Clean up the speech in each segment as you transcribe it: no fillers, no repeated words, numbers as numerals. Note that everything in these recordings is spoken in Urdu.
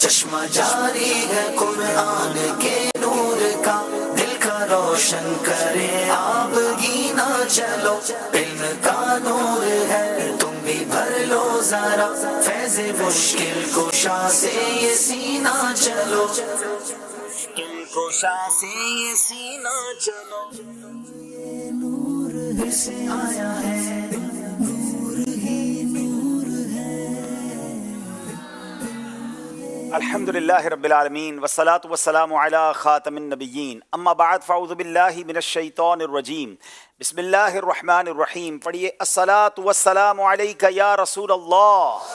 چشمہ جاری ہے قرآن کے نور کا، دل کا روشن کرے آپ گینا چلو، علم کا نور ہے تم بھی بھر لو ذرا، فیض مشکل کشا سے یہ سینہ چلو، مشکل کشا سے یہ سینہ چلو، یہ نور ہی سے آیا ہے، الحمد للہ رب العالمین والصلاة والسلام علی خاتم النبیین، اما بعد فاعوذ باللہ من الشیطان الرجیم، بسم اللہ الرحمن الرحیم۔ پڑھیے الصلاة والسلام علیک یا رسول اللہ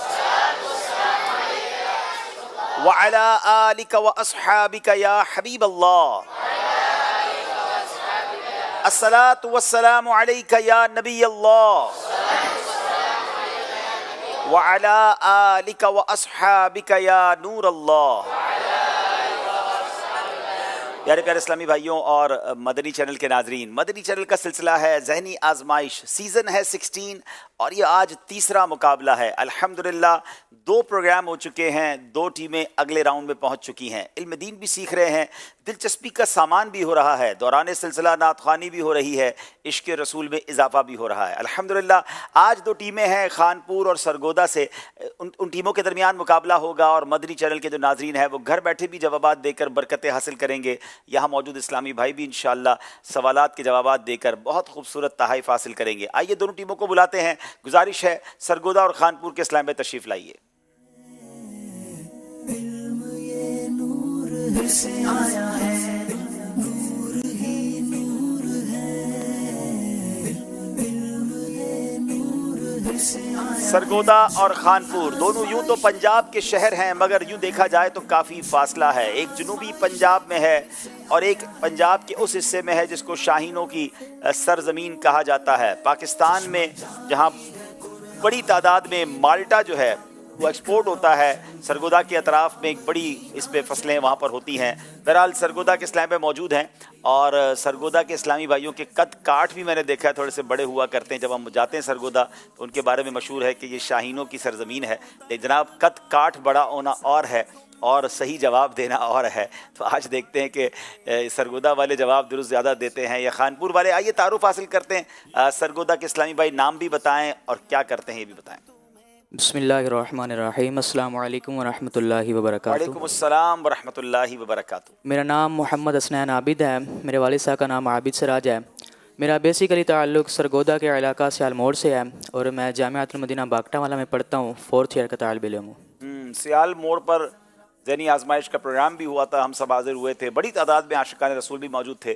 وعلی آلک واصحابک یا حبیب اللہ، الصلاة والسلام علیک یا نبی اللہ وعلى آلك وأصحابك یا نور اللہ۔ پیارے پیارے اسلامی بھائیوں اور مدنی چینل کے ناظرین، مدنی چینل کا سلسلہ ہے ذہنی آزمائش، سیزن ہے 16 اور یہ آج تیسرا مقابلہ ہے۔ الحمدللہ 2 پروگرام ہو چکے ہیں، 2 ٹیمیں اگلے راؤنڈ میں پہنچ چکی ہیں، علم دین بھی سیکھ رہے ہیں، دلچسپی کا سامان بھی ہو رہا ہے، دوران سلسلہ نعت خوانی بھی ہو رہی ہے، عشق رسول میں اضافہ بھی ہو رہا ہے۔ الحمدللہ آج 2 ٹیمیں ہیں خانپور اور سرگودا سے، ان ٹیموں کے درمیان مقابلہ ہوگا اور مدنی چینل کے جو ناظرین ہیں وہ گھر بیٹھے بھی جوابات دے کر برکتیں حاصل کریں گے، یہاں موجود اسلامی بھائی بھی انشاءاللہ سوالات کے جوابات دے کر بہت خوبصورت تحائف حاصل کریں گے۔ آئیے دونوں ٹیموں کو بلاتے ہیں، گزارش ہے سرگودا اور خانپور کے اسلام میں تشریف لائیے۔ علم یہ نور سے آیا ہے، نور ہی نور ہے، علم یہ نور سے آیا ہے۔ سرگودا اور خانپور دونوں یوں تو پنجاب کے شہر ہیں، مگر یوں دیکھا جائے تو کافی فاصلہ ہے۔ ایک جنوبی پنجاب میں ہے اور ایک پنجاب کے اس حصے میں ہے جس کو شاہینوں کی سرزمین کہا جاتا ہے۔ پاکستان میں جہاں بڑی تعداد میں مالٹا جو ہے وہ ایکسپورٹ ہوتا ہے، سرگودا کے اطراف میں ایک بڑی اس پہ فصلیں وہاں پر ہوتی ہیں۔ بہرحال سرگودا کے اسلام پہ موجود ہیں اور سرگودا کے اسلامی بھائیوں کے قد کاٹ بھی میں نے دیکھا ہے، تھوڑے سے بڑے ہوا کرتے ہیں۔ جب ہم جاتے ہیں سرگودا تو ان کے بارے میں مشہور ہے کہ یہ شاہینوں کی سرزمین ہے، لیکن جناب قد کاٹ بڑا ہونا اور ہے اور صحیح جواب دینا اور ہے۔ تو آج دیکھتے ہیں کہ سرگودا والے جواب درست زیادہ دیتے ہیں یا خانپور والے۔ آئیے تعارف حاصل کرتے ہیں، سرگودا کے اسلامی بھائی نام بھی بتائیں اور کیا کرتے ہیں یہ بھی بتائیں۔ بسم اللہ الرحمن الرحیم، السلام علیکم ورحمۃ اللہ وبرکاتہ۔ وعلیکم السلام ورحمۃ اللہ وبرکاتہ۔ میرا نام محمد حسنین عابد ہے، میرے والد صاحب کا نام عابد سراج ہے۔ میرا بیسیکلی تعلق سرگودا کے علاقہ سیال موڑ سے ہے اور میں جامعۃ المدینہ باگٹا والا میں پڑھتا ہوں، 4th ایئر کا طالب علم ہوں۔ سیال موڑ پر ذہنی آزمائش کا پروگرام بھی ہوا تھا، ہم سب حاضر ہوئے تھے، بڑی تعداد میں عاشقان رسول بھی موجود تھے۔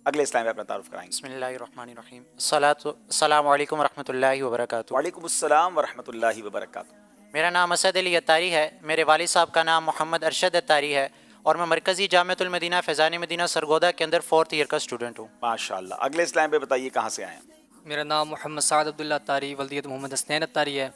اگلے اسلام میں اپنا تعارف کرائیں گے۔ بسم اللہ الرحمن الرحیم، السلام علیکم ورحمۃ اللہ وبرکاتہ۔ وعلیکم السلام ورحمۃ اللہ وبرکاتہ۔ میرا نام اسد علی اتاری ہے، میرے والد صاحب کا نام محمد ارشد اتاری ہے اور میں مرکزی جامعۃ المدینہ فیضان مدینہ سرگودا کے اندر 4th ایئر کا اسٹوڈنٹ ہوں۔ ماشاءاللہ۔ اگلے اسلام پہ بتائیے کہاں سے آئے ہیں؟ میرا نام محمد سعد عبداللہ اتاری، ولدیت محمد حسنین اتاری ہے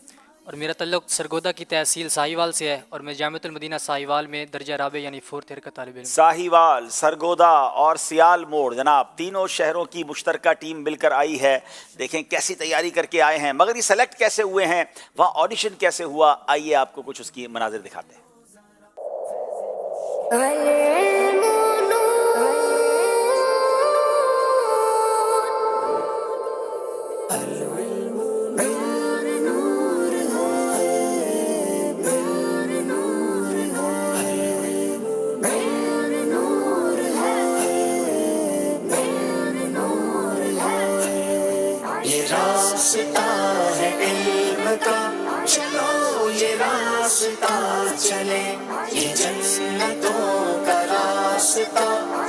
اور میرا تعلق سرگودا کی تحصیل ساہیوال سے ہے اور میں جامعۃ المدینہ ساہیوال میں درجہ رابع یعنی 4th ایئر کا طالب علم۔ ساہیوال، سرگودا اور سیال موڑ، جناب تینوں شہروں کی مشترکہ ٹیم مل کر آئی ہے۔ دیکھیں کیسی تیاری کر کے آئے ہیں، مگر یہ سلیکٹ کیسے ہوئے ہیں، وہاں آڈیشن کیسے ہوا، آئیے آپ کو کچھ اس کی مناظر دکھاتے ہیں۔ یہ راستہ ہے علم کا، چلو یہ راستہ چلے، یہ جنتوں کا راستہ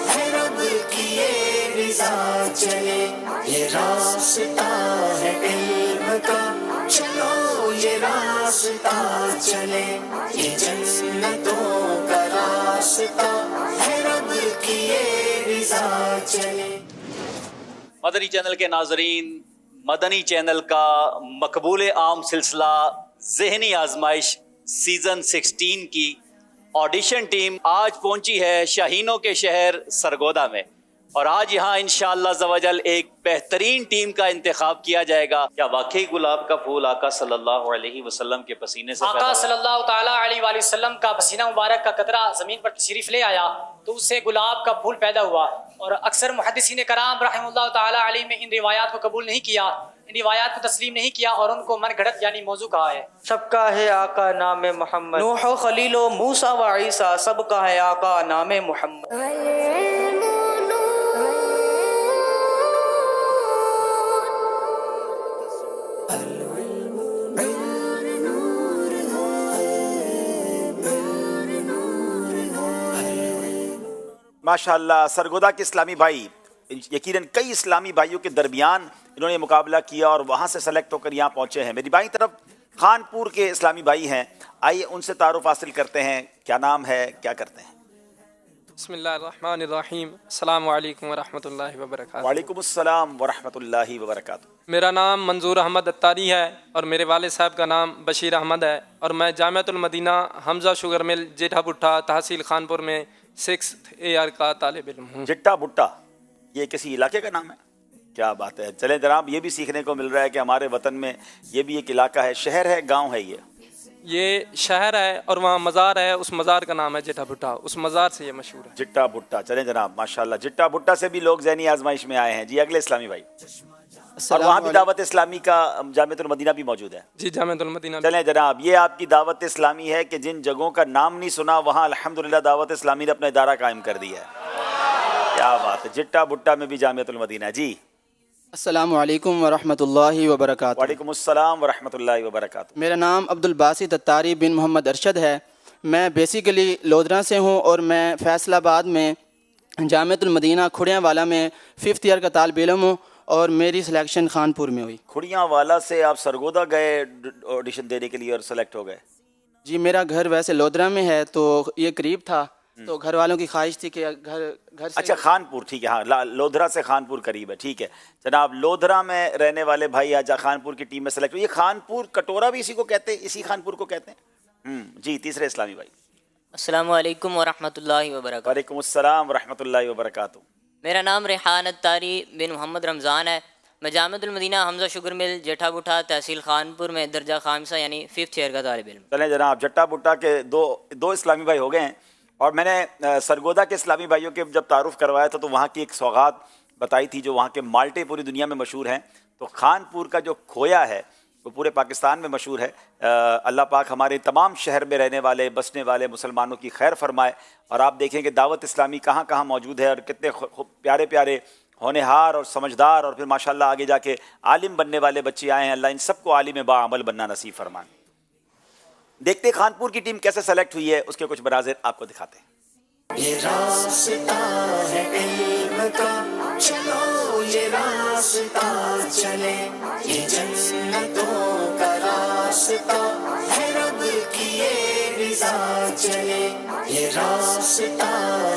ہے، رب کی یہ رضا چلے، یہ راستہ ہے علم کا، چلو یہ راستہ چلے، یہ جنتوں کا راستہ ہے، رب کی یہ رضا چلے۔ مدنی چینل کے ناظرین، مدنی چینل کا مقبول عام سلسلہ ذہنی آزمائش سیزن 16 کی آڈیشن ٹیم آج پہنچی ہے شاہینوں کے شہر سرگودا میں۔ اور آج یہاں انشاءاللہ عز و جل ایک بہترین ٹیم کا انتخاب کیا جائے گا. کیا واقعی گلاب کا پھول آقا صلی اللہ علیہ وسلم کے پسینے سے آقا صلی اللہ تعالیٰ علیہ وآلہ وسلم کا پسینہ مبارک کا قطرہ زمین پر تشریف لے آیا تو اس سے گلاب کا پھول پیدا ہوا. اور اکثر محدثین کرام رحمہ اللہ تعالیٰ علیہ نے ان روایات کو قبول نہیں کیا، ان روایات کو تسلیم نہیں کیا اور ان کو من گھڑت یعنی موضوع کہا ہے. سب کا ہے آقا نام محمد، نوح و خلیل و موسیٰ و عیسیٰ، سب کا ہے آقا نام محمد. ماشاءاللہ سرگودا کے اسلامی بھائی، یقیناً کئی اسلامی بھائیوں کے درمیان انہوں نے مقابلہ کیا اور وہاں سے سلیکٹ ہو کر یہاں پہنچے ہیں. میری بائیں طرف خانپور کے اسلامی بھائی ہیں، آئیے ان سے تعارف حاصل کرتے ہیں. کیا نام ہے، کیا کرتے ہیں؟ بسم اللہ الرحمن الرحیم. السلام علیکم ورحمۃ اللہ وبرکاتہ. وعلیکم السلام ورحمۃ اللہ وبرکاتہ. میرا نام منظور احمد اتاری ہے اور میرے والد صاحب کا نام بشیر احمد ہے اور میں جامعۃ المدینہ حمزہ شوگر مل جیٹھا بٹھا تحصیل خانپور میں 6th AR کا طالب علم ہوں. جٹا بٹا یہ کسی علاقے کا نام ہے؟ کیا بات ہے. چلیں جناب، یہ بھی سیکھنے کو مل رہا ہے کہ ہمارے وطن میں یہ بھی ایک علاقہ ہے، شہر ہے، گاؤں ہے. یہ شہر ہے اور وہاں مزار ہے، اس مزار کا نام ہے جیٹھا بٹھا، اس مزار سے یہ مشہور ہے. جٹا بٹا. چلیں جناب، ماشاءاللہ جٹا بٹا سے بھی لوگ ذہنی آزمائش میں آئے ہیں. جی اگلے اسلامی بھائی. اور وہاں بھی دعوت اسلامی کا جامعۃ المدینہ بھی موجود ہے. جی جامعۃ المدینہ. چلیں جناب، یہ آپ کی دعوت اسلامی ہے کہ جن جگہوں کا نام نہیں سنا وہاں الحمدللہ دعوت اسلامی نے اپنا ادارہ قائم کر دیا ہے. کیا بات ہے. جٹا بٹا میں بھی جامعۃ المدینہ. جی السلام علیکم ورحمۃ اللہ وبرکاتہ. وعلیکم السلام ورحمۃ اللہ وبرکاتہ. میرا نام عبدالباسط اتاری بن محمد ارشد ہے. میں بیسیکلی لودھرا سے ہوں اور میں فیصل آباد میں جامعۃ المدینہ کھڑیاں والا میں 5th ایئر کا طالب علم ہوں اور میری سلیکشن خانپور میں ہوئی. کھڑیاں والا سے آپ سرگودا گئے آڈیشن دینے کے لیے اور سلیکٹ ہو گئے؟ جی میرا گھر ویسے لودھرا میں ہے تو یہ قریب تھا تو گھر والوں کی خواہش تھی کہ گھر سے. اچھا خانپور، ٹھیک ہے. ہاں لودھرا سے خانپور قریب ہے، ٹھیک ہے جناب. لودھرا میں رہنے والے بھائی آج خانپور کی ٹیم میں سلیکٹ ہوئی. یہ خانپور کٹورا بھی اسی کو کہتے ہیں، اسی خانپور کو کہتے ہیں. جی تیسرے اسلامی بھائی. السلام علیکم ورحمۃ اللہ وبرکاتہ. وعلیکم السلام ورحمۃ اللہ وبرکاتہ. میرا نام ریحان اتاری بن محمد رمضان ہے. میں جامعۃ المدینہ حمزہ شوگر مل جیٹھا بٹھا تحصیل خانپور میں درجہ خامسہ یعنی 5th ایئر کا طالب علم. چلیں جناب، جٹا بٹا کے دو اسلامی بھائی ہو گئے ہیں. اور میں نے سرگودا کے اسلامی بھائیوں کے جب تعارف کروایا تھا تو وہاں کی ایک سوغات بتائی تھی جو وہاں کے مالٹے پوری دنیا میں مشہور ہیں. تو خانپور کا جو کھویا ہے وہ پورے پاکستان میں مشہور ہے. اللہ پاک ہمارے تمام شہر میں رہنے والے بسنے والے مسلمانوں کی خیر فرمائے. اور آپ دیکھیں کہ دعوت اسلامی کہاں کہاں موجود ہے اور کتنے پیارے پیارے ہونہار اور سمجھدار اور پھر ماشاءاللہ آگے جا کے عالم بننے والے بچے آئے ہیں. اللہ ان سب کو عالم باعمل بننا نصیب فرمائے. دیکھتے خانپور کی ٹیم کیسے سلیکٹ ہوئی ہے، اس کے کچھ مناظر آپ کو دکھاتے ہیں. یہ راستہ ہے علم کا، چلو یہ راستہ چلے، یہ جنتوں کا راستہ ہے، رب کی یہ رضا چلے. یہ راستہ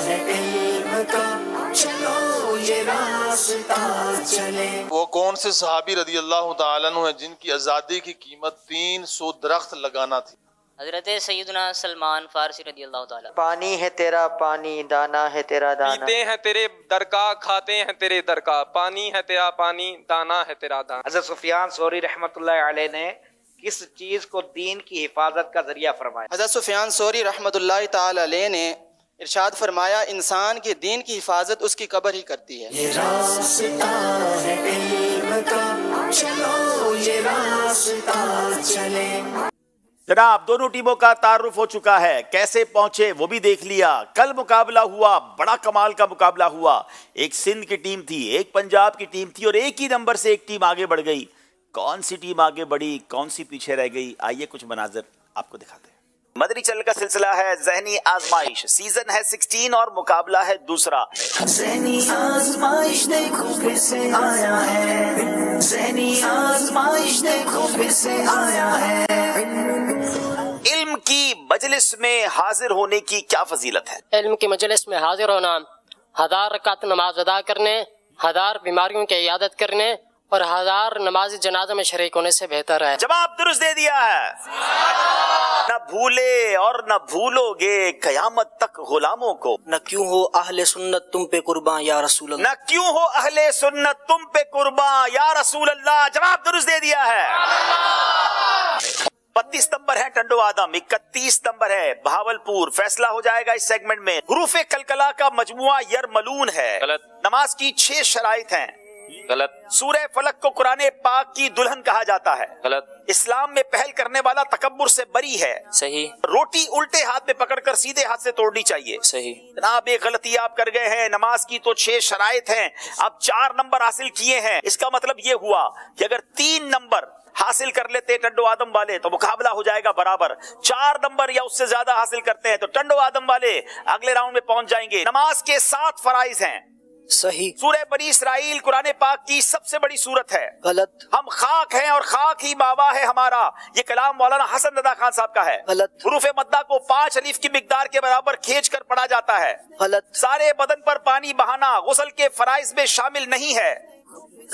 ہے علم کا، چلو یہ راستہ چلے. وہ کون سے صحابی رضی اللہ تعالیٰ عنہ ہیں جن کی آزادی کی قیمت 300 درخت لگانا تھی؟ حضرت سیدنا سلمان فارسی رضی اللہ تعالیٰ. پانی ہے تیرا پانی، دانا ہے تیرا دانا. پیتے ہیں تیرے درکا، کھاتے ہیں تیرے درکا، پانی ہے تیرا پانی، دانا ہے تیرا دانا. حضرت سفیان ثوری رحمۃ اللہ علیہ نے کس چیز کو دین کی حفاظت کا ذریعہ فرمایا؟ حضرت سفیان ثوری رحمۃ اللہ تعالی علیہ نے ارشاد فرمایا انسان کی دین کی حفاظت اس کی قبر ہی کرتی ہے. یہ راستہ ہے علم کا، چلو یہ راستہ چلے. جناب دونوں ٹیموں کا تعارف ہو چکا ہے، کیسے پہنچے وہ بھی دیکھ لیا. کل مقابلہ ہوا، بڑا کمال کا مقابلہ ہوا. ایک سندھ کی ٹیم تھی، ایک پنجاب کی ٹیم تھی اور ایک ہی نمبر سے ایک ٹیم آگے بڑھ گئی. کون سی ٹیم آگے بڑھی، کون سی پیچھے رہ گئی، آئیے کچھ مناظر آپ کو دکھاتے ہیں. مدنی چینل کا سلسلہ ہے ذہنی آزمائش، سیزن ہے 16 اور مقابلہ ہے دوسرا. ذہنی آزمائش دیکھو پھر سے آیا ہے، ذہنی آزمائش دیکھو پھر سے آیا ہے. علم کی مجلس میں حاضر ہونے کی کیا فضیلت ہے؟ علم کی مجلس میں حاضر ہونا 1000 رکعت نماز ادا کرنے، 1000 بیماریوں کی عیادت کرنے اور 1000 نماز جنازہ میں شریک ہونے سے بہتر ہے۔ جواب درست دے دیا ہے۔ نہ بھولے اور نہ بھولو گے قیامت تک غلاموں کو، نہ کیوں ہو اہل سنت تم پہ قرباں یا رسول اللہ، نہ کیوں ہو اہل سنت تم پہ قرباں یا رسول اللہ۔ جواب درست دے دیا ہے۔ 32 نمبر ہے ٹنڈو آدم، 31 نمبر ہے بہاولپور۔ فیصلہ ہو جائے گا اس سیگمنٹ میں۔ حروف کلکلا کا مجموعہ یرملون ہے۔ غلط۔ نماز کی 6 شرائط ہیں۔ غلط۔ سورہ فلق کو قرآن پاک کی دلہن کہا جاتا ہے۔ غلط۔ اسلام میں پہل کرنے والا تکبر سے بری ہے۔ صحیح۔ روٹی الٹے ہاتھ میں پکڑ کر سیدھے ہاتھ سے توڑنی چاہیے۔ صحیح۔ جناب ایک غلطی آپ کر گئے ہیں۔ نماز کی تو 6 شرائط ہیں، اب 4 نمبر حاصل کیے ہیں۔ اس کا مطلب یہ ہوا کہ اگر 3 نمبر حاصل کر لیتے ٹنڈو آدم والے تو مقابلہ ہو جائے گا برابر۔ 4 نمبر یا اس سے زیادہ حاصل کرتے ہیں تو ٹنڈو آدم والے اگلے راؤنڈ میں پہنچ جائیں گے۔ نماز کے 7 فرائض ہیں۔ صحیح۔ سورہ بنی اسرائیل قرآن پاک کی سب سے بڑی سورت ہے۔ غلط۔ ہم خاک ہیں اور خاک ہی بابا ہے ہمارا، یہ کلام مولانا حسن رضا خان صاحب کا ہے۔ غلط۔ حروف مدہ کو 5 الف کی مقدار کے برابر کھینچ کر پڑھا جاتا ہے۔ غلط۔ سارے بدن پر پانی بہانا غسل کے فرائض میں شامل نہیں ہے۔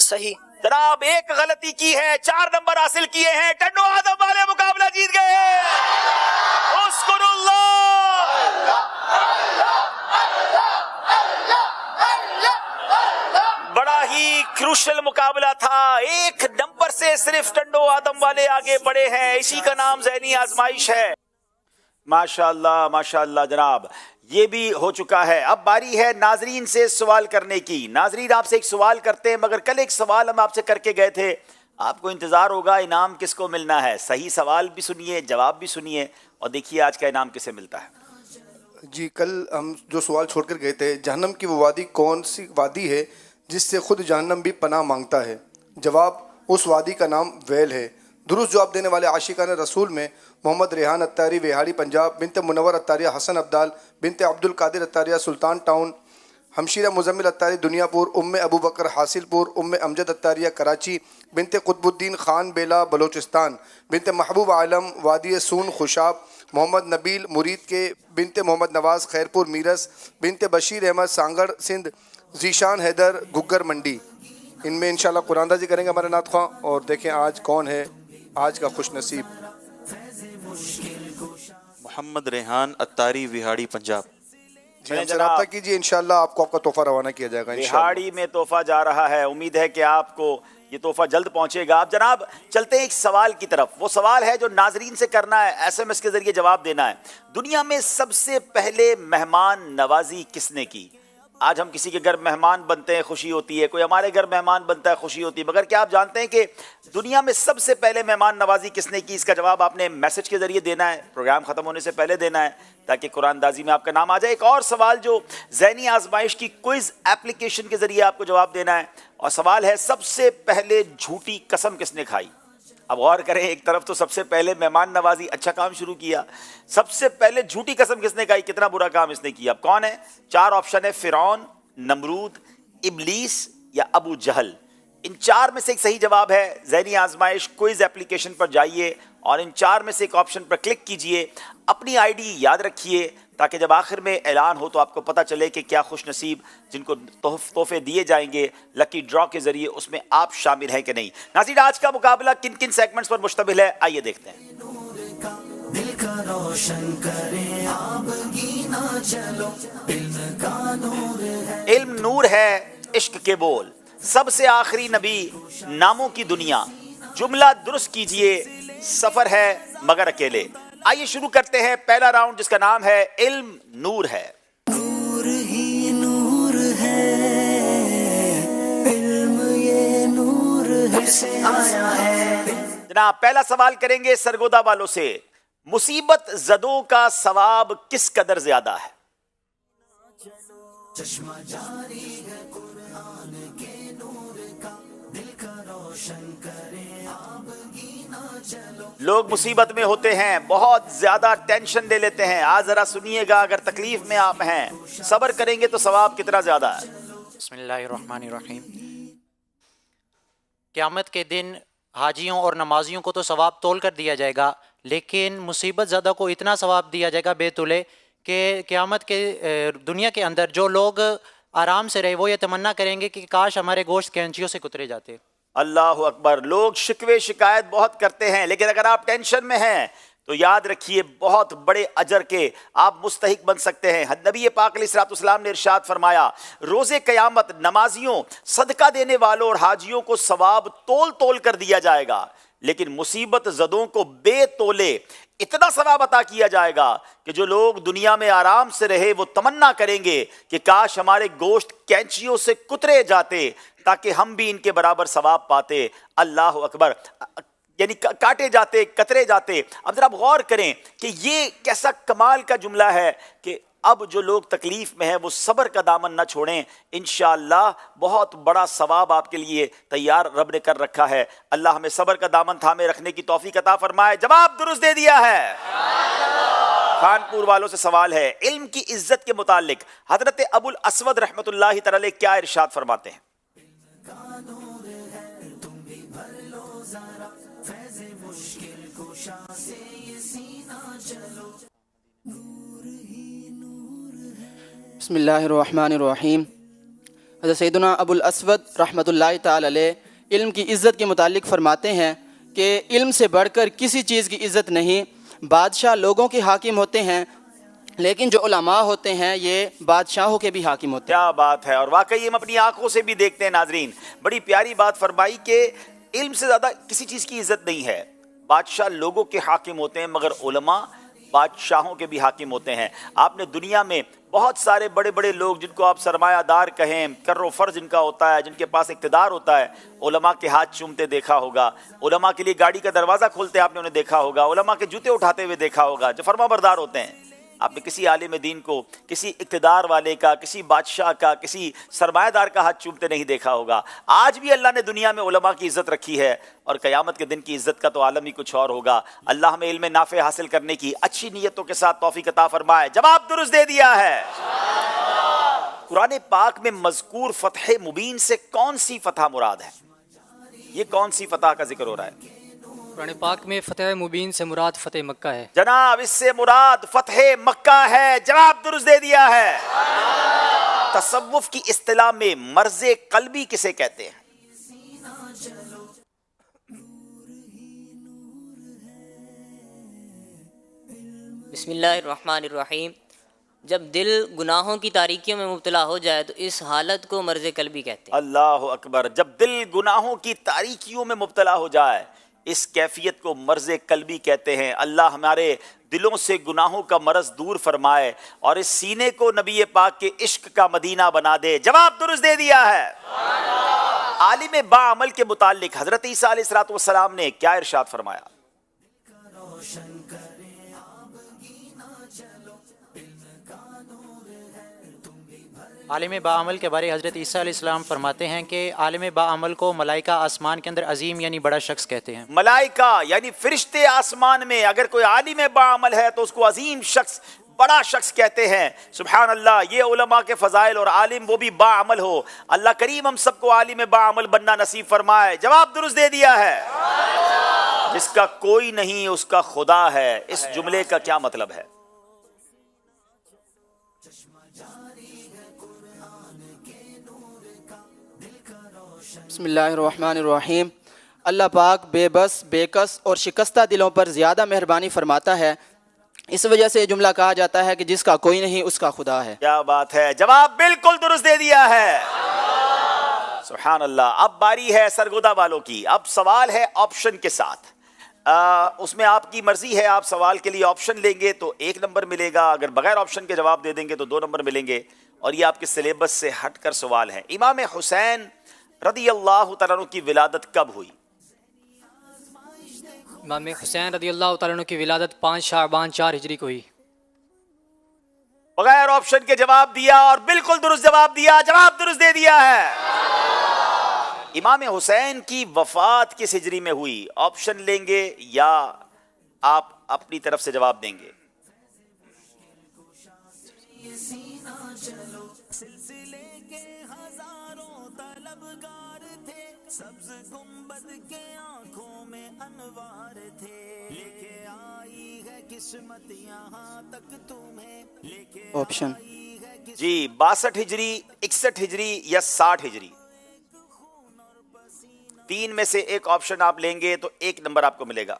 صحیح۔ جناب ایک غلطی کی ہے، 4 نمبر حاصل کیے ہیں، ٹنڈو آدم والے مقابلہ جیت گئے ہیں۔ اذکر بڑا ہی کروشل مقابلہ تھا، 1 نمبر سے صرف ٹنڈو آدم والے آگے بڑھے ہیں، اسی کا نام ذہنی آزمائش ہے۔ ماشاءاللہ ماشاءاللہ جناب، یہ بھی ہو چکا ہے۔ اب باری ہے ناظرین سے سوال کرنے کی۔ ناظرین آپ سے ایک سوال کرتے ہیں، مگر کل ایک سوال ہم آپ سے کر کے گئے تھے، آپ کو انتظار ہوگا انعام کس کو ملنا ہے۔ صحیح سوال بھی سنیے، جواب بھی سنیے اور دیکھیے آج کا انعام کسے ملتا ہے۔ جی کل ہم جو سوال چھوڑ کر گئے تھے، جہنم کی وہ وادی کون سی وادی ہے جس سے خود جہنم بھی پناہ مانگتا ہے؟ جواب اس وادی کا نام ویل ہے۔ درست جواب دینے والے عاشقان رسول میں محمد ریحان اتاری ویہاڑی پنجاب، بنت منور اتاریہ حسن عبدال، بنت عبد القادر اتاریہ سلطان ٹاؤن، ہمشیرہ مزمل اتاری دنیا پور، ام ابو بکر حاصل پور، ام امجد اتاریہ کراچی، بنت قطب الدین خان بیلا بلوچستان، بنت محبوب عالم وادی سون خوشاب، محمد نبیل مرید کے، بنت محمد نواز خیرپور میرس، بنت بشیر احمد سانگڑ سندھ، ذیشان حیدر گگر منڈی۔ ان میں انشاءاللہ قرآن اندازی کریں گے ہمارے نعت خواں، اور دیکھیں آج کون ہے آج کا خوش نصیب۔ محمد ریحان اتاری ویہاڑی پنجاب۔ جی ہم سے رابطہ کیجیے، انشاءاللہ آپ کو آپ کا تحفہ روانہ کیا جائے گا انشاءاللہ۔ ویہاڑی میں تحفہ جا رہا ہے، امید ہے کہ آپ کو یہ تحفہ جلد پہنچے گا۔ اب جناب چلتے ہیں ایک سوال کی طرف۔ وہ سوال ہے جو ناظرین سے کرنا ہے، SMS کے ذریعے جواب دینا ہے۔ دنیا میں سب سے پہلے مہمان نوازی کس نے کی؟ آج ہم کسی کے گھر مہمان بنتے ہیں، خوشی ہوتی ہے، کوئی ہمارے گھر مہمان بنتا ہے، خوشی ہوتی ہے، مگر کیا آپ جانتے ہیں کہ دنیا میں سب سے پہلے مہمان نوازی کس نے کی؟ اس کا جواب آپ نے میسج کے ذریعے دینا ہے، پروگرام ختم ہونے سے پہلے دینا ہے تاکہ قرآن اندازی میں آپ کا نام آ جائے۔ ایک اور سوال جو ذہنی آزمائش کی کوئز ایپلیکیشن کے ذریعے آپ کو جواب دینا ہے، اور سوال ہے سب سے پہلے جھوٹی قسم کس نے کھائی؟ اب غور کریں، ایک طرف تو سب سے پہلے مہمان نوازی، اچھا کام شروع کیا، سب سے پہلے جھوٹی قسم کس نے کھائی، کتنا برا کام اس نے کیا؟ اب کون ہے؟ 4 آپشن ہے، فرعون، نمرود، ابلیس یا ابو جہل۔ ان 4 میں سے ایک صحیح جواب ہے۔ ذہنی آزمائش کوئز ایپلیکیشن پر جائیے اور ان 4 میں سے ایک آپشن پر کلک کیجئے، اپنی آئی ڈی یاد رکھیے تاکہ جب آخر میں اعلان ہو تو آپ کو پتہ چلے کہ کیا خوش نصیب جن کو تحفے دیے جائیں گے لکی ڈرا کے ذریعے اس میں آپ شامل ہیں کہ نہیں۔ ناظرین آج کا مقابلہ کن کن سیگمنٹس پر مشتمل ہے، آئیے دیکھتے ہیں۔ دل کا روشن کرے آپ گینا چلو، علم کا نور ہے، علم نور ہے، عشق کے بول، سب سے آخری نبی، ناموں کی دنیا، جملہ درست کیجئے، سفر ہے مگر اکیلے۔ آئیے شروع کرتے ہیں پہلا راؤنڈ جس کا نام ہے علم نور ہے۔ نور ہی نور ہے، علم یہ نور ہے سے آیا ہے۔ جناب پہلا سوال کریں گے سرگودا والوں سے، مصیبت زدوں کا ثواب کس قدر زیادہ ہے؟ چشمہ جاری ہے قرآن کے نور کا، دل کا روشن کرے آپ گینا چلو۔ لوگ مصیبت میں ہوتے ہیں، بہت زیادہ ٹینشن لے لیتے ہیں، آج ذرا سنیے گا، اگر تکلیف میں آپ ہیں صبر کریں گے تو ثواب کتنا زیادہ ہے؟ بسم اللہ الرحمن الرحیم۔ قیامت کے دن حاجیوں اور نمازیوں کو تو ثواب تول کر دیا جائے گا، لیکن مصیبت زدہ کو اتنا ثواب دیا جائے گا بے تلے کہ قیامت کے دنیا کے اندر جو لوگ آرام سے رہے وہ یہ تمنا کریں گے کہ کاش ہمارے گوشت کینچیوں سے کترے جاتے۔ اللہ اکبر. لوگ شکوے شکایت بہت کرتے ہیں، لیکن اگر آپ ٹینشن میں ہیں تو یاد رکھیے بہت بڑے اجر کے آپ مستحق بن سکتے ہیں. نبی پاک علیہ الصلوۃ والسلام نے ارشاد فرمایا روز قیامت نمازیوں، صدقہ دینے والوں اور حاجیوں کو ثواب تول تول کر دیا جائے گا، لیکن مصیبت زدوں کو بے تولے اتنا ثواب عطا کیا جائے گا کہ جو لوگ دنیا میں آرام سے رہے وہ تمنا کریں گے کہ کاش ہمارے گوشت کینچیوں سے کترے جاتے تاکہ ہم بھی ان کے برابر ثواب پاتے. اللہ اکبر. یعنی کاٹے جاتے، کترے جاتے. اب ذرا آپ غور کریں کہ یہ کیسا کمال کا جملہ ہے کہ اب جو لوگ تکلیف میں ہیں وہ صبر کا دامن نہ چھوڑیں، انشاءاللہ بہت بڑا ثواب آپ کے لیے تیار رب نے کر رکھا ہے. اللہ ہمیں صبر کا دامن تھامے رکھنے کی توفیق عطا فرمائے. جواب درست دے دیا ہے. خانپور والوں سے سوال ہے، علم کی عزت کے متعلق حضرت ابو الاسود رحمۃ اللہ تعالی علیہ کیا ارشاد فرماتے ہیں؟ بسم اللہ الرحمن الرحیم. حضرت سیدنا ابو الاسود رحمۃ اللہ تعالی علیہ علم کی عزت کے متعلق فرماتے ہیں کہ علم سے بڑھ کر کسی چیز کی عزت نہیں. بادشاہ لوگوں کے حاکم ہوتے ہیں، لیکن جو علماء ہوتے ہیں یہ بادشاہوں کے بھی حاکم ہوتے ہیں. کیا بات ہے، اور واقعی ہم اپنی آنکھوں سے بھی دیکھتے ہیں. ناظرین بڑی پیاری بات فرمائی کہ علم سے زیادہ کسی چیز کی عزت نہیں ہے. بادشاہ لوگوں کے حاکم ہوتے ہیں مگر علماء بادشاہوں کے بھی حاکم ہوتے ہیں. آپ نے دنیا میں بہت سارے بڑے بڑے لوگ جن کو آپ سرمایہ دار کہیں، کر و فرض جن کا ہوتا ہے، جن کے پاس اقتدار ہوتا ہے، علماء کے ہاتھ چومتے دیکھا ہوگا، علماء کے لیے گاڑی کا دروازہ کھولتے آپ نے انہیں دیکھا ہوگا، علماء کے جوتے اٹھاتے ہوئے دیکھا ہوگا، جو فرما بردار ہوتے ہیں. آپ نے کسی عالم دین کو، کسی اقتدار والے کا، کسی بادشاہ کا، کسی سرمایہ دار کا ہاتھ چومتے نہیں دیکھا ہوگا. آج بھی اللہ نے دنیا میں علماء کی عزت رکھی ہے، اور قیامت کے دن کی عزت کا تو عالم ہی کچھ اور ہوگا. اللہ ہمیں علم نافع حاصل کرنے کی اچھی نیتوں کے ساتھ توفیق عطا فرمائے. جواب درست دے دیا ہے. قرآن پاک میں مذکور فتح مبین سے کون سی فتح مراد ہے؟ یہ کون سی فتح کا ذکر ہو رہا ہے؟ قرآن پاک میں فتح مبین سے مراد فتح مکہ ہے. جناب اس سے مراد فتح مکہ ہے. جواب درست دے دیا ہے. تصوف کی اصطلاح میں مرض قلبی کسے کہتے ہیں؟ بسم اللہ الرحمن الرحیم. جب دل گناہوں کی تاریکیوں میں مبتلا ہو جائے تو اس حالت کو مرض قلبی کہتے ہیں. اللہ اکبر. جب دل گناہوں کی تاریکیوں میں مبتلا ہو جائے اس کیفیت کو مرض قلبی کہتے ہیں. اللہ ہمارے دلوں سے گناہوں کا مرض دور فرمائے اور اس سینے کو نبی پاک کے عشق کا مدینہ بنا دے. جواب درست دے دیا ہے. عالم با عمل کے متعلق حضرت عیسیٰ علیہ الصلوۃ والسلام نے کیا ارشاد فرمایا؟ عالم باعمل کے بارے حضرت عیسیٰ علیہ السلام فرماتے ہیں کہ عالم باعمل کو ملائکہ آسمان کے اندر عظیم یعنی بڑا شخص کہتے ہیں. ملائکہ یعنی فرشتے آسمان میں اگر کوئی عالم باعمل ہے تو اس کو عظیم شخص، بڑا شخص کہتے ہیں. سبحان اللہ. یہ علماء کے فضائل اور عالم وہ بھی باعمل ہو. اللہ کریم ہم سب کو عالم باعمل بننا نصیب فرمائے. جواب درست دے دیا ہے. جس کا کوئی نہیں اس کا خدا ہے. اس جملے کا کیا مطلب ہے؟ بسم اللہ الرحمن الرحیم. اللہ پاک بے بس، بے کس اور شکستہ دلوں پر زیادہ مہربانی فرماتا ہے. اس وجہ سے یہ جملہ کہا جاتا ہے کہ جس کا کوئی نہیں اس کا خدا ہے. کیا بات ہے. جواب بالکل درست دے دیا ہے. سبحان اللہ. اب باری ہے سرگودا والوں کی. اب سوال ہے آپشن کے ساتھ. اس میں آپ کی مرضی ہے، آپ سوال کے لیے آپشن لیں گے تو 1 نمبر ملے گا، اگر بغیر آپشن کے جواب دے دیں گے تو 2 نمبر ملیں گے. اور یہ آپ کے سلیبس سے ہٹ کر سوال ہے. امام حسین رضی اللہ تعالیٰ عنہ کی ولادت کب ہوئی؟ امام حسین رضی اللہ تعالیٰ عنہ کی ولادت 5 شعبان 4 ہجری کو ہوئی. بغیر آپشن کے جواب دیا اور بالکل درست جواب دیا. جواب درست دے دیا ہے. امام حسین کی وفات کس ہجری میں ہوئی؟ آپشن لیں گے یا آپ اپنی طرف سے جواب دیں گے؟ آپشن جی 62 ہجری، 61 ہجری یا 60 ہجری؟ 3 میں سے ایک آپشن آپ لیں گے تو 1 نمبر آپ کو ملے گا.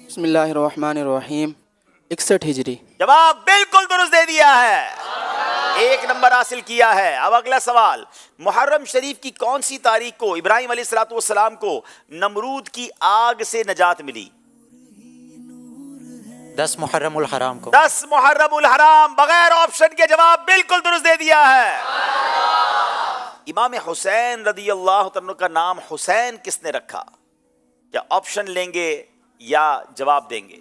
بسم اللہ الرحمن الرحیم. 61 ہجری. جواب بالکل درست دے دیا ہے, 1 نمبر حاصل کیا ہے. اب اگلا سوال, محرم شریف کی کون سی تاریخ کو ابراہیم علیہ السلام کو نمرود کی آگ سے نجات ملی؟ 10 محرم الحرام کو. 10 محرم الحرام, بغیر آپشن کے جواب بالکل درست دے دیا ہے. امام حسین رضی اللہ عنہ کا نام حسین کس نے رکھا؟ کیا آپشن لیں گے یا جواب دیں گے؟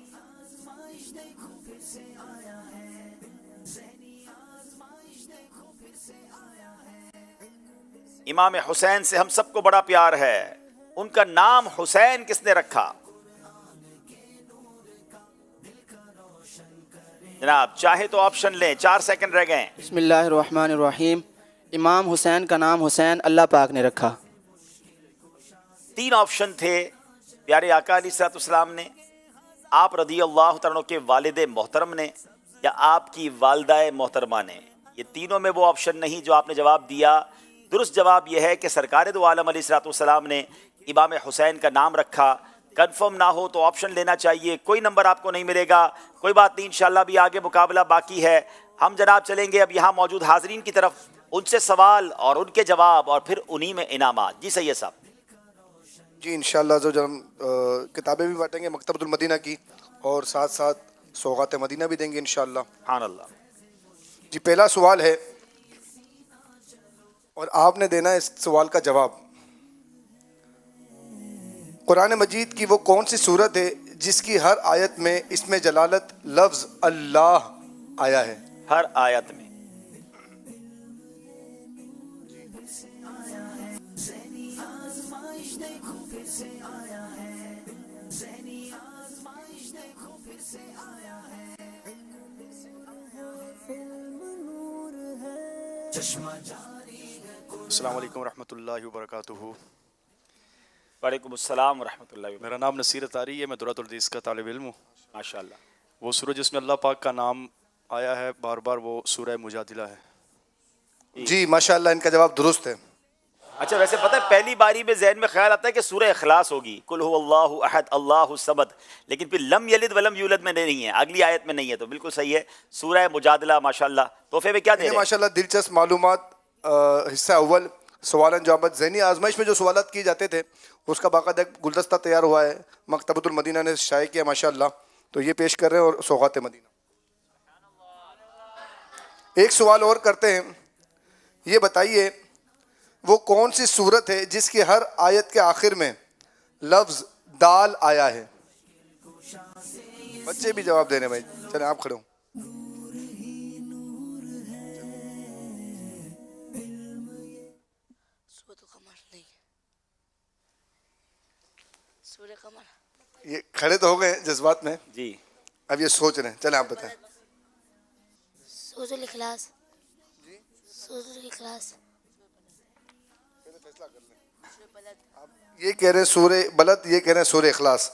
امام حسین سے ہم سب کو بڑا پیار ہے, ان کا نام حسین کس نے رکھا؟ جناب چاہے تو آپشن لیں, 4 سیکنڈ رہ گئے. بسم اللہ الرحمن الرحیم. امام حسین کا نام حسین اللہ پاک نے رکھا. 3 آپشن تھے پیارے آقا علیہ الصلوۃ والسلام نے, آپ رضی اللہ عنہ کے والد محترم نے, یا آپ کی والدہ محترمہ نے. یہ تینوں میں وہ آپشن نہیں جو آپ نے جواب دیا. درست جواب یہ ہے کہ سرکار دو عالم علیہ الصلوۃ والسلام نے امام حسین کا نام رکھا. کنفرم نہ ہو تو آپشن لینا چاہیے. کوئی نمبر آپ کو نہیں ملے گا, کوئی بات نہیں, انشاءاللہ بھی آگے مقابلہ باقی ہے. ہم جناب چلیں گے اب یہاں موجود حاضرین کی طرف, ان سے سوال اور ان کے جواب اور پھر انہی میں انعامات. جی سید صاحب. جی انشاءاللہ جو ہم کتابیں بھی بانٹیں گے مکتبۃ المدینہ کی, اور ساتھ ساتھ سوغات مدینہ بھی دیں گے انشاءاللہ. سبحان اللہ. جی پہلا سوال ہے اور آپ نے دینا ہے اس سوال کا جواب. قرآن مجید کی وہ کون سی صورت ہے جس کی ہر آیت میں اس میں جلالت لفظ اللہ آیا ہے؟ ہر آیت میں. السلام علیکم ورحمۃ اللہ وبرکاتہ. وعلیکم السلام ورحمۃ اللہ. میرا نام نصیر اتاری ہے, میں درۃ الحدیث کا طالب علم ہوں. ماشاءاللہ. وہ سورہ جس میں اللہ پاک کا نام آیا ہے بار بار وہ سورہ مجادلہ ہے. جی ماشاءاللہ ان کا جواب درست ہے. اچھا ویسے پتہ ہے پہلی باری میں ذہن میں خیال آتا ہے کہ سورہ اخلاص ہوگی, قل هو اللہ احد اللہ الصمد, لیکن پھر لم یلد ولم یولد میں نہیں ہے, اگلی آیت میں نہیں ہے, تو بالکل صحیح ہے سورہ مجادلہ. ماشاءاللہ. تحفے میں کیا دے رہے ہیں؟ ماشاءاللہ دلچسپ معلومات. حصہ اول سوال جوابت ذہنی آزمائش میں جو سوالات کیے جاتے تھے اس کا باقاعدہ ایک گلدستہ تیار ہوا ہے, مکتبۃ المدینہ نے شائع کیا ماشاءاللہ, تو یہ پیش کر رہے ہیں. اور سوغات مدینہ. ایک سوال اور کرتے ہیں, یہ بتائیے وہ کون سی صورت ہے جس کی ہر آیت کے آخر میں لفظ دال آیا ہے؟ بچے بھی جواب دینے بھائی, چلیں آپ کھڑے ہوں. یہ کھڑے تو ہو گئے جذبات میں جی, اب یہ سوچ رہے ہیں. چلیں آپ بتائیں. سورۃ الاخلاص. سورۃ الاخلاص. یہ کہہ رہے ہیں سورہ بلد, یہ کہہ رہے ہیں سورہ اخلاص,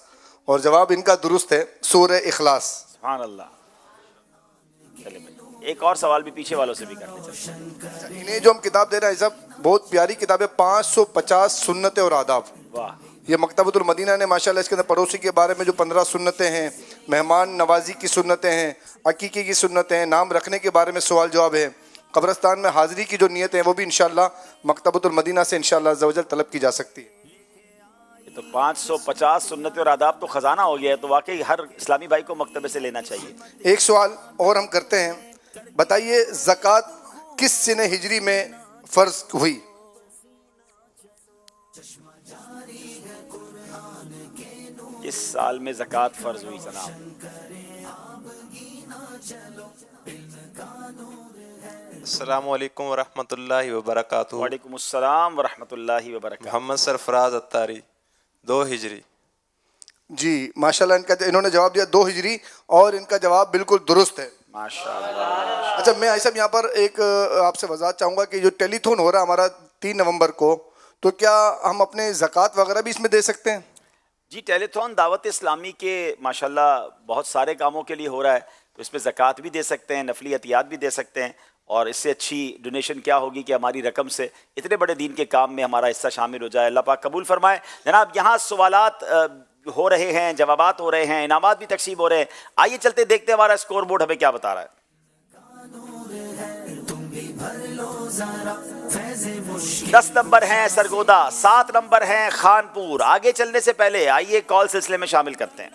اور جواب ان کا درست ہے سورہ اخلاص. سبحان اللہ. چلے ایک اور سوال بھی پیچھے والوں سے بھی کرتے چلیں. انہیں جو ہم کتاب دے رہے ہیں صاحب بہت پیاری کتاب ہے, 550 سنتیں اور آداب. واہ. یہ مکتبۃ المدینہ نے ماشاءاللہ اس کے اندر پڑوسی کے بارے میں جو 15 سنتیں ہیں, مہمان نوازی کی سنتیں ہیں, عقیقے کی سنتیں ہیں, نام رکھنے کے بارے میں سوال جواب ہے, قبرستان میں حاضری کی جو نیتیں ہیں وہ بھی انشاءاللہ مکتبۃ المدینہ سے انشاءاللہ عز و جل طلب کی جا سکتی ہے. یہ تو 550 سنتیں اور آداب تو خزانہ ہو گیا ہے, تو واقعی ہر اسلامی بھائی کو مکتبے سے لینا چاہیے. ایک سوال اور ہم کرتے ہیں, بتائیے زکوٰۃ کس سنہ ہجری میں فرض ہوئی؟ کس سال میں زکوٰۃ فرض ہوئی جناب؟ السلام علیکم ورحمۃ اللہ وبرکاتہ. وعلیکم السلام ورحمۃ اللہ وبرکاتہ. محمد سرفراز اتاری 2 ہجری. جی ماشاءاللہ ان کا انہوں نے جواب دیا 2 ہجری, اور ان کا جواب بالکل درست ہے. ماشاءاللہ. اچھا میں صاحب یہاں پر ایک آپ سے وضاحت چاہوں گا کہ جو ٹیلی تھون ہو رہا ہے ہمارا 3 نومبر کو, تو کیا ہم اپنے زکوٰۃ وغیرہ بھی اس میں دے سکتے ہیں؟ جی ٹیلی تھون دعوت اسلامی کے ماشاءاللہ بہت سارے کاموں کے لیے ہو رہا ہے, تو اس میں زکوٰۃ بھی دے سکتے ہیں, نفلی عطیات بھی دے سکتے ہیں, اور اس سے اچھی ڈونیشن کیا ہوگی کہ ہماری رقم سے اتنے بڑے دین کے کام میں ہمارا حصہ شامل ہو جائے. اللہ پاک قبول فرمائے. جناب یہاں سوالات ہو رہے ہیں, جوابات ہو رہے ہیں, انعامات بھی تقسیم ہو رہے ہیں. آئیے چلتے دیکھتے ہیں ہمارا اسکور بورڈ ہمیں کیا بتا رہا ہے. 10 نمبر ہیں سرگودا, 7 نمبر ہیں خانپور. آگے چلنے سے پہلے آئیے کال سلسلے میں شامل کرتے ہیں.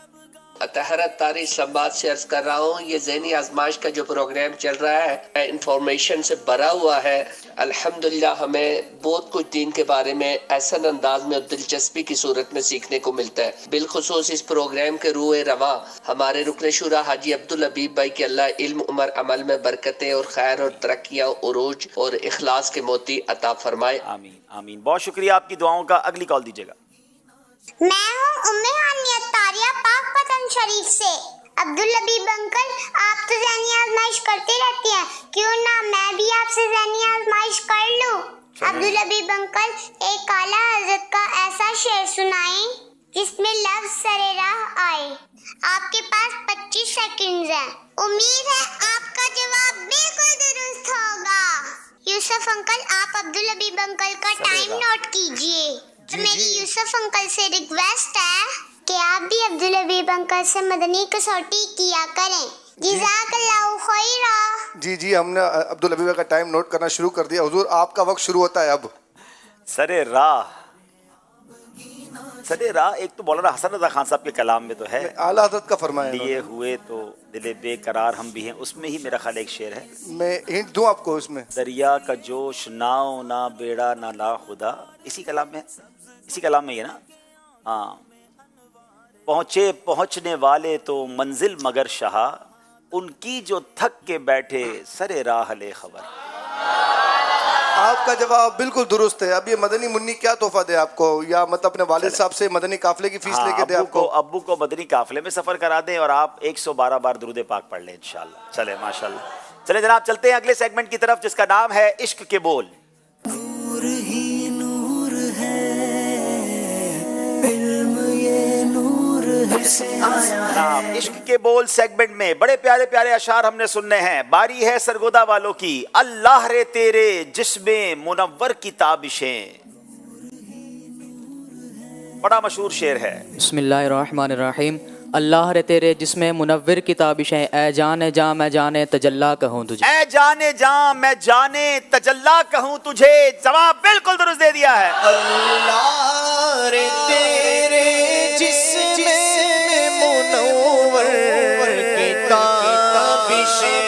طہرت طاری اسلام آباد سے عرض کر رہا ہوں. یہ ذہنی آزمائش کا جو پروگرام چل رہا ہے انفارمیشن سے بھرا ہوا ہے. الحمدللہ ہمیں بہت کچھ دین کے بارے میں احسن انداز میں اور دلچسپی کی صورت میں سیکھنے کو ملتا ہے. بالخصوص اس پروگرام کے روح رواں ہمارے رکن شورا حاجی عبدالحبیب بھائی کہ اللہ علم عمر عمل میں برکتیں اور خیر اور ترقیاں, عروج اور اخلاص کے موتی عطا فرمائے. آمین آمین. بہت شکریہ آپ کی دعاؤں کا. اگلی کال دیجیے گا. میں ہوں ام ہانی اتاریہ پاک پتن شریف سے. عبدالحبیب انکل آپ تو ذہنی آزمائش کرتے رہتے ہیں, کیوں نہ میں بھی آپ سے ذہنی آزمائش کر لوں. عبدالحبیب انکل ایک اعلیٰ حضرت کا ایسا شعر سنائیں جس میں لفظ سر راہ آئے. آپ کے پاس 25 سیکنڈز ہیں. امید ہے آپ کا جواب بالکل درست ہوگا. یوسف انکل آپ عبدالحبیب انکل کا ٹائم نوٹ کیجئے. میری یوسف انکل سے ریکویسٹ ہے کہ آپ بھی عبدالحبیب انکل سے مدنی کسوٹی کیا کریں. جزاک اللہ خیرہ. جی ہم نے عبدالحبیب کا ٹائم نوٹ کرنا شروع کر دیا. حضور آپ کا وقت شروع ہوتا ہے اب. سر راہ ایک تو مولانا حسن رضا خان صاحب کے کلام میں تو ہے, اعلیٰ حضرت کا فرمایا لیے ہوئے تو دل بے قرار ہم بھی ہیں, اس میں ہی میرا خیال ایک شعر ہے. میں ہنٹ دوں آپ کو اس میں. دریا کا جوش ناؤ نہ بیڑا نہ لا خدا, اسی کلام میں ہے نا. ہاں, پہنچنے والے تو منزل مگر شہا, ان کی جو تھک کے بیٹھے سر راہ لے خبر. آپ کا جواب بالکل درست ہے. اب یہ مدنی منی کیا تحفہ دے آپ کو, یا مطلب اپنے والد صاحب سے مدنی قافلے کی فیس لے کے دے آپ کو؟ ابو کو مدنی قافلے میں سفر کرا دیں اور آپ 112 بار درود پاک پڑھ لیں انشاءاللہ. چلے ماشاءاللہ. چلے جناب چلتے ہیں اگلے سیگمنٹ کی طرف جس کا نام ہے عشق کے بول. نور ہی نور ہے, علم یہ نور ہے. عشق کے بول سیگمنٹ میں بڑے پیارے پیارے اشعار ہم نے سننے ہیں. باری ہے سرگودا والوں کی. اللہ رے تیرے جسم منور کی تابشیں, بڑا مشہور شعر ہے. بسم اللہ الرحمن الرحیم. اللہ رے تیرے جسم منور کی تابشیں, اے جان جاں میں جانے تجلا کہوں تجھے. اے جانے جاں میں جانے تجلا کہوں تجھے. جواب بالکل درست دے دیا ہے. اللہ رے تیرے جسم منور کی تابشیں,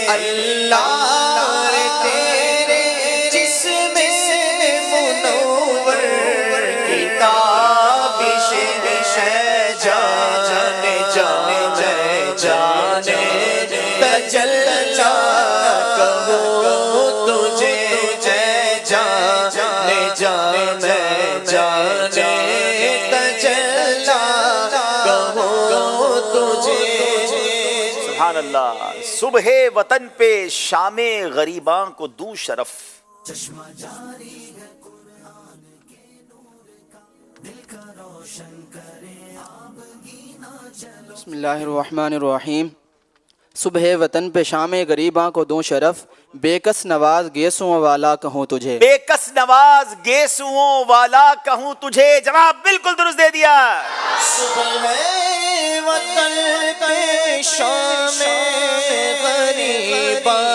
اللہ رے تیرے جسم منور کی تابشیں, جانے جانے جانے تجلا کہوں تجھے, جانے جانے جانے تجلا کہوں تجھے. سبحان اللہ. صبح وطن پہ شام غریباں کو دوں شرف. چشمہ جاری ہے قرآن کے نور کا, دل کا روشن کرے آبگی نہ چلو. بسم اللہ الرحمن الرحیم. صبح وطن پہ شام غریباں کو دوں شرف, بے کس نواز گیسوں والا کہوں تجھے. بے کس نواز گیسوں والا کہوں تجھے. جواب بالکل درست دے دیا. صبح وطن پہ شام غریباں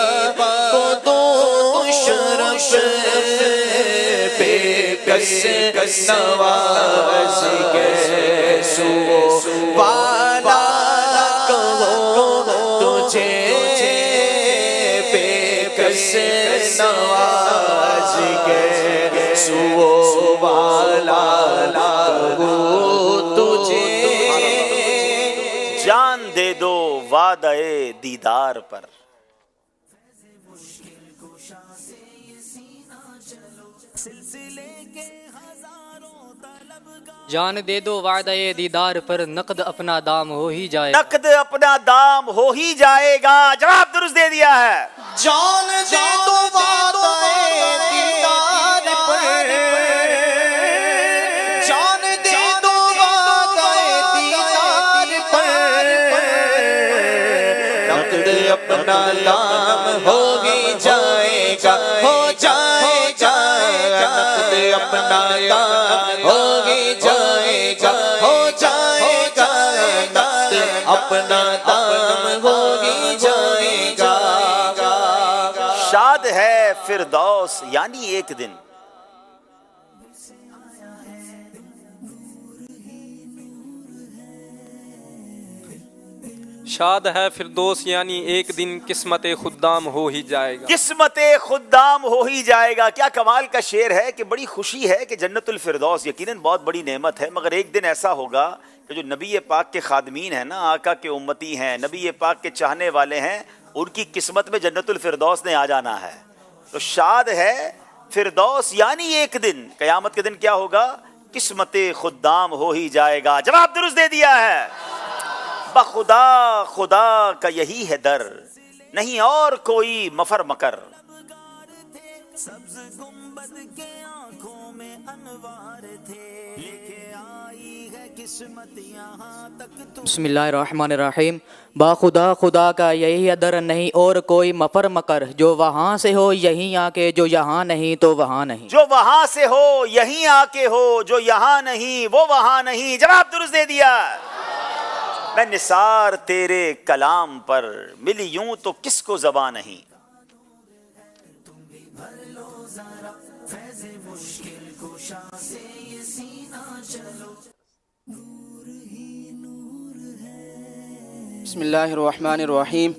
کو دوں شرف, بے کس نواز گیسوں والا کہوں تجھے, بے کس نواز گیسوں والا کہوں تجھے. جان دے دو وعدہ دیدار پر. جان دے دو وعدہ دیدار پر, نقد اپنا دام ہو ہی جائے. نقد اپنا دام ہو ہی جائے گا. جواب درست دے دیا ہے. جان دے دو وعدہ دیدار پر, جان دے دو وعدہ دیدار پر, نقد اپنا دام ہو ہی جائے گا، ہو جائے گا، نقد اپنا دام ہو ہی جائے گا، ہو جائے گا، نقد اپنا دام ہو ہی جائے گا۔ شاد ہے فردوس یعنی ایک دن، شاد ہے فردوس یعنی ایک دن قسمت خدام ہو ہی جائے گا، قسمت خدام ہو ہی جائے گا۔ کیا کمال کا شعر ہے کہ بڑی خوشی ہے کہ جنت الفردوس یقیناً بہت بڑی نعمت ہے، مگر ایک دن ایسا ہوگا کہ جو نبی پاک کے خادمین ہیں نا، آقا کے امتی ہیں، نبی پاک کے چاہنے والے ہیں، ان کی قسمت میں جنت الفردوس نے آ جانا ہے۔ تو شاد ہے فردوس یعنی ایک دن، قیامت کے دن کیا ہوگا؟ قسمت خدام ہو ہی جائے گا۔ جواب درست دے دیا ہے، بخدا خدا کا یہی ہے در، نہیں اور کوئی مفر مکر۔ سبز گنبد کے آنکھوں میں انوار تھے، لے کے آئی ہے قسمت یہاں تک تو۔ بسم اللہ الرحمن الرحیم۔ باخدا خدا کا یہی در، نہیں اور کوئی مفر مکر، جو وہاں سے ہو یہیں آ کے، جو یہاں نہیں تو وہاں نہیں۔ جو وہاں سے ہو یہیں آ کے ہو، جو یہاں نہیں وہ وہاں نہیں۔ جواب درست دے دیا۔ میں نثار تیرے کلام پر، ملی یوں تو کس کو زباں نہیں۔ بسم اللہ الرحمن الرحیم۔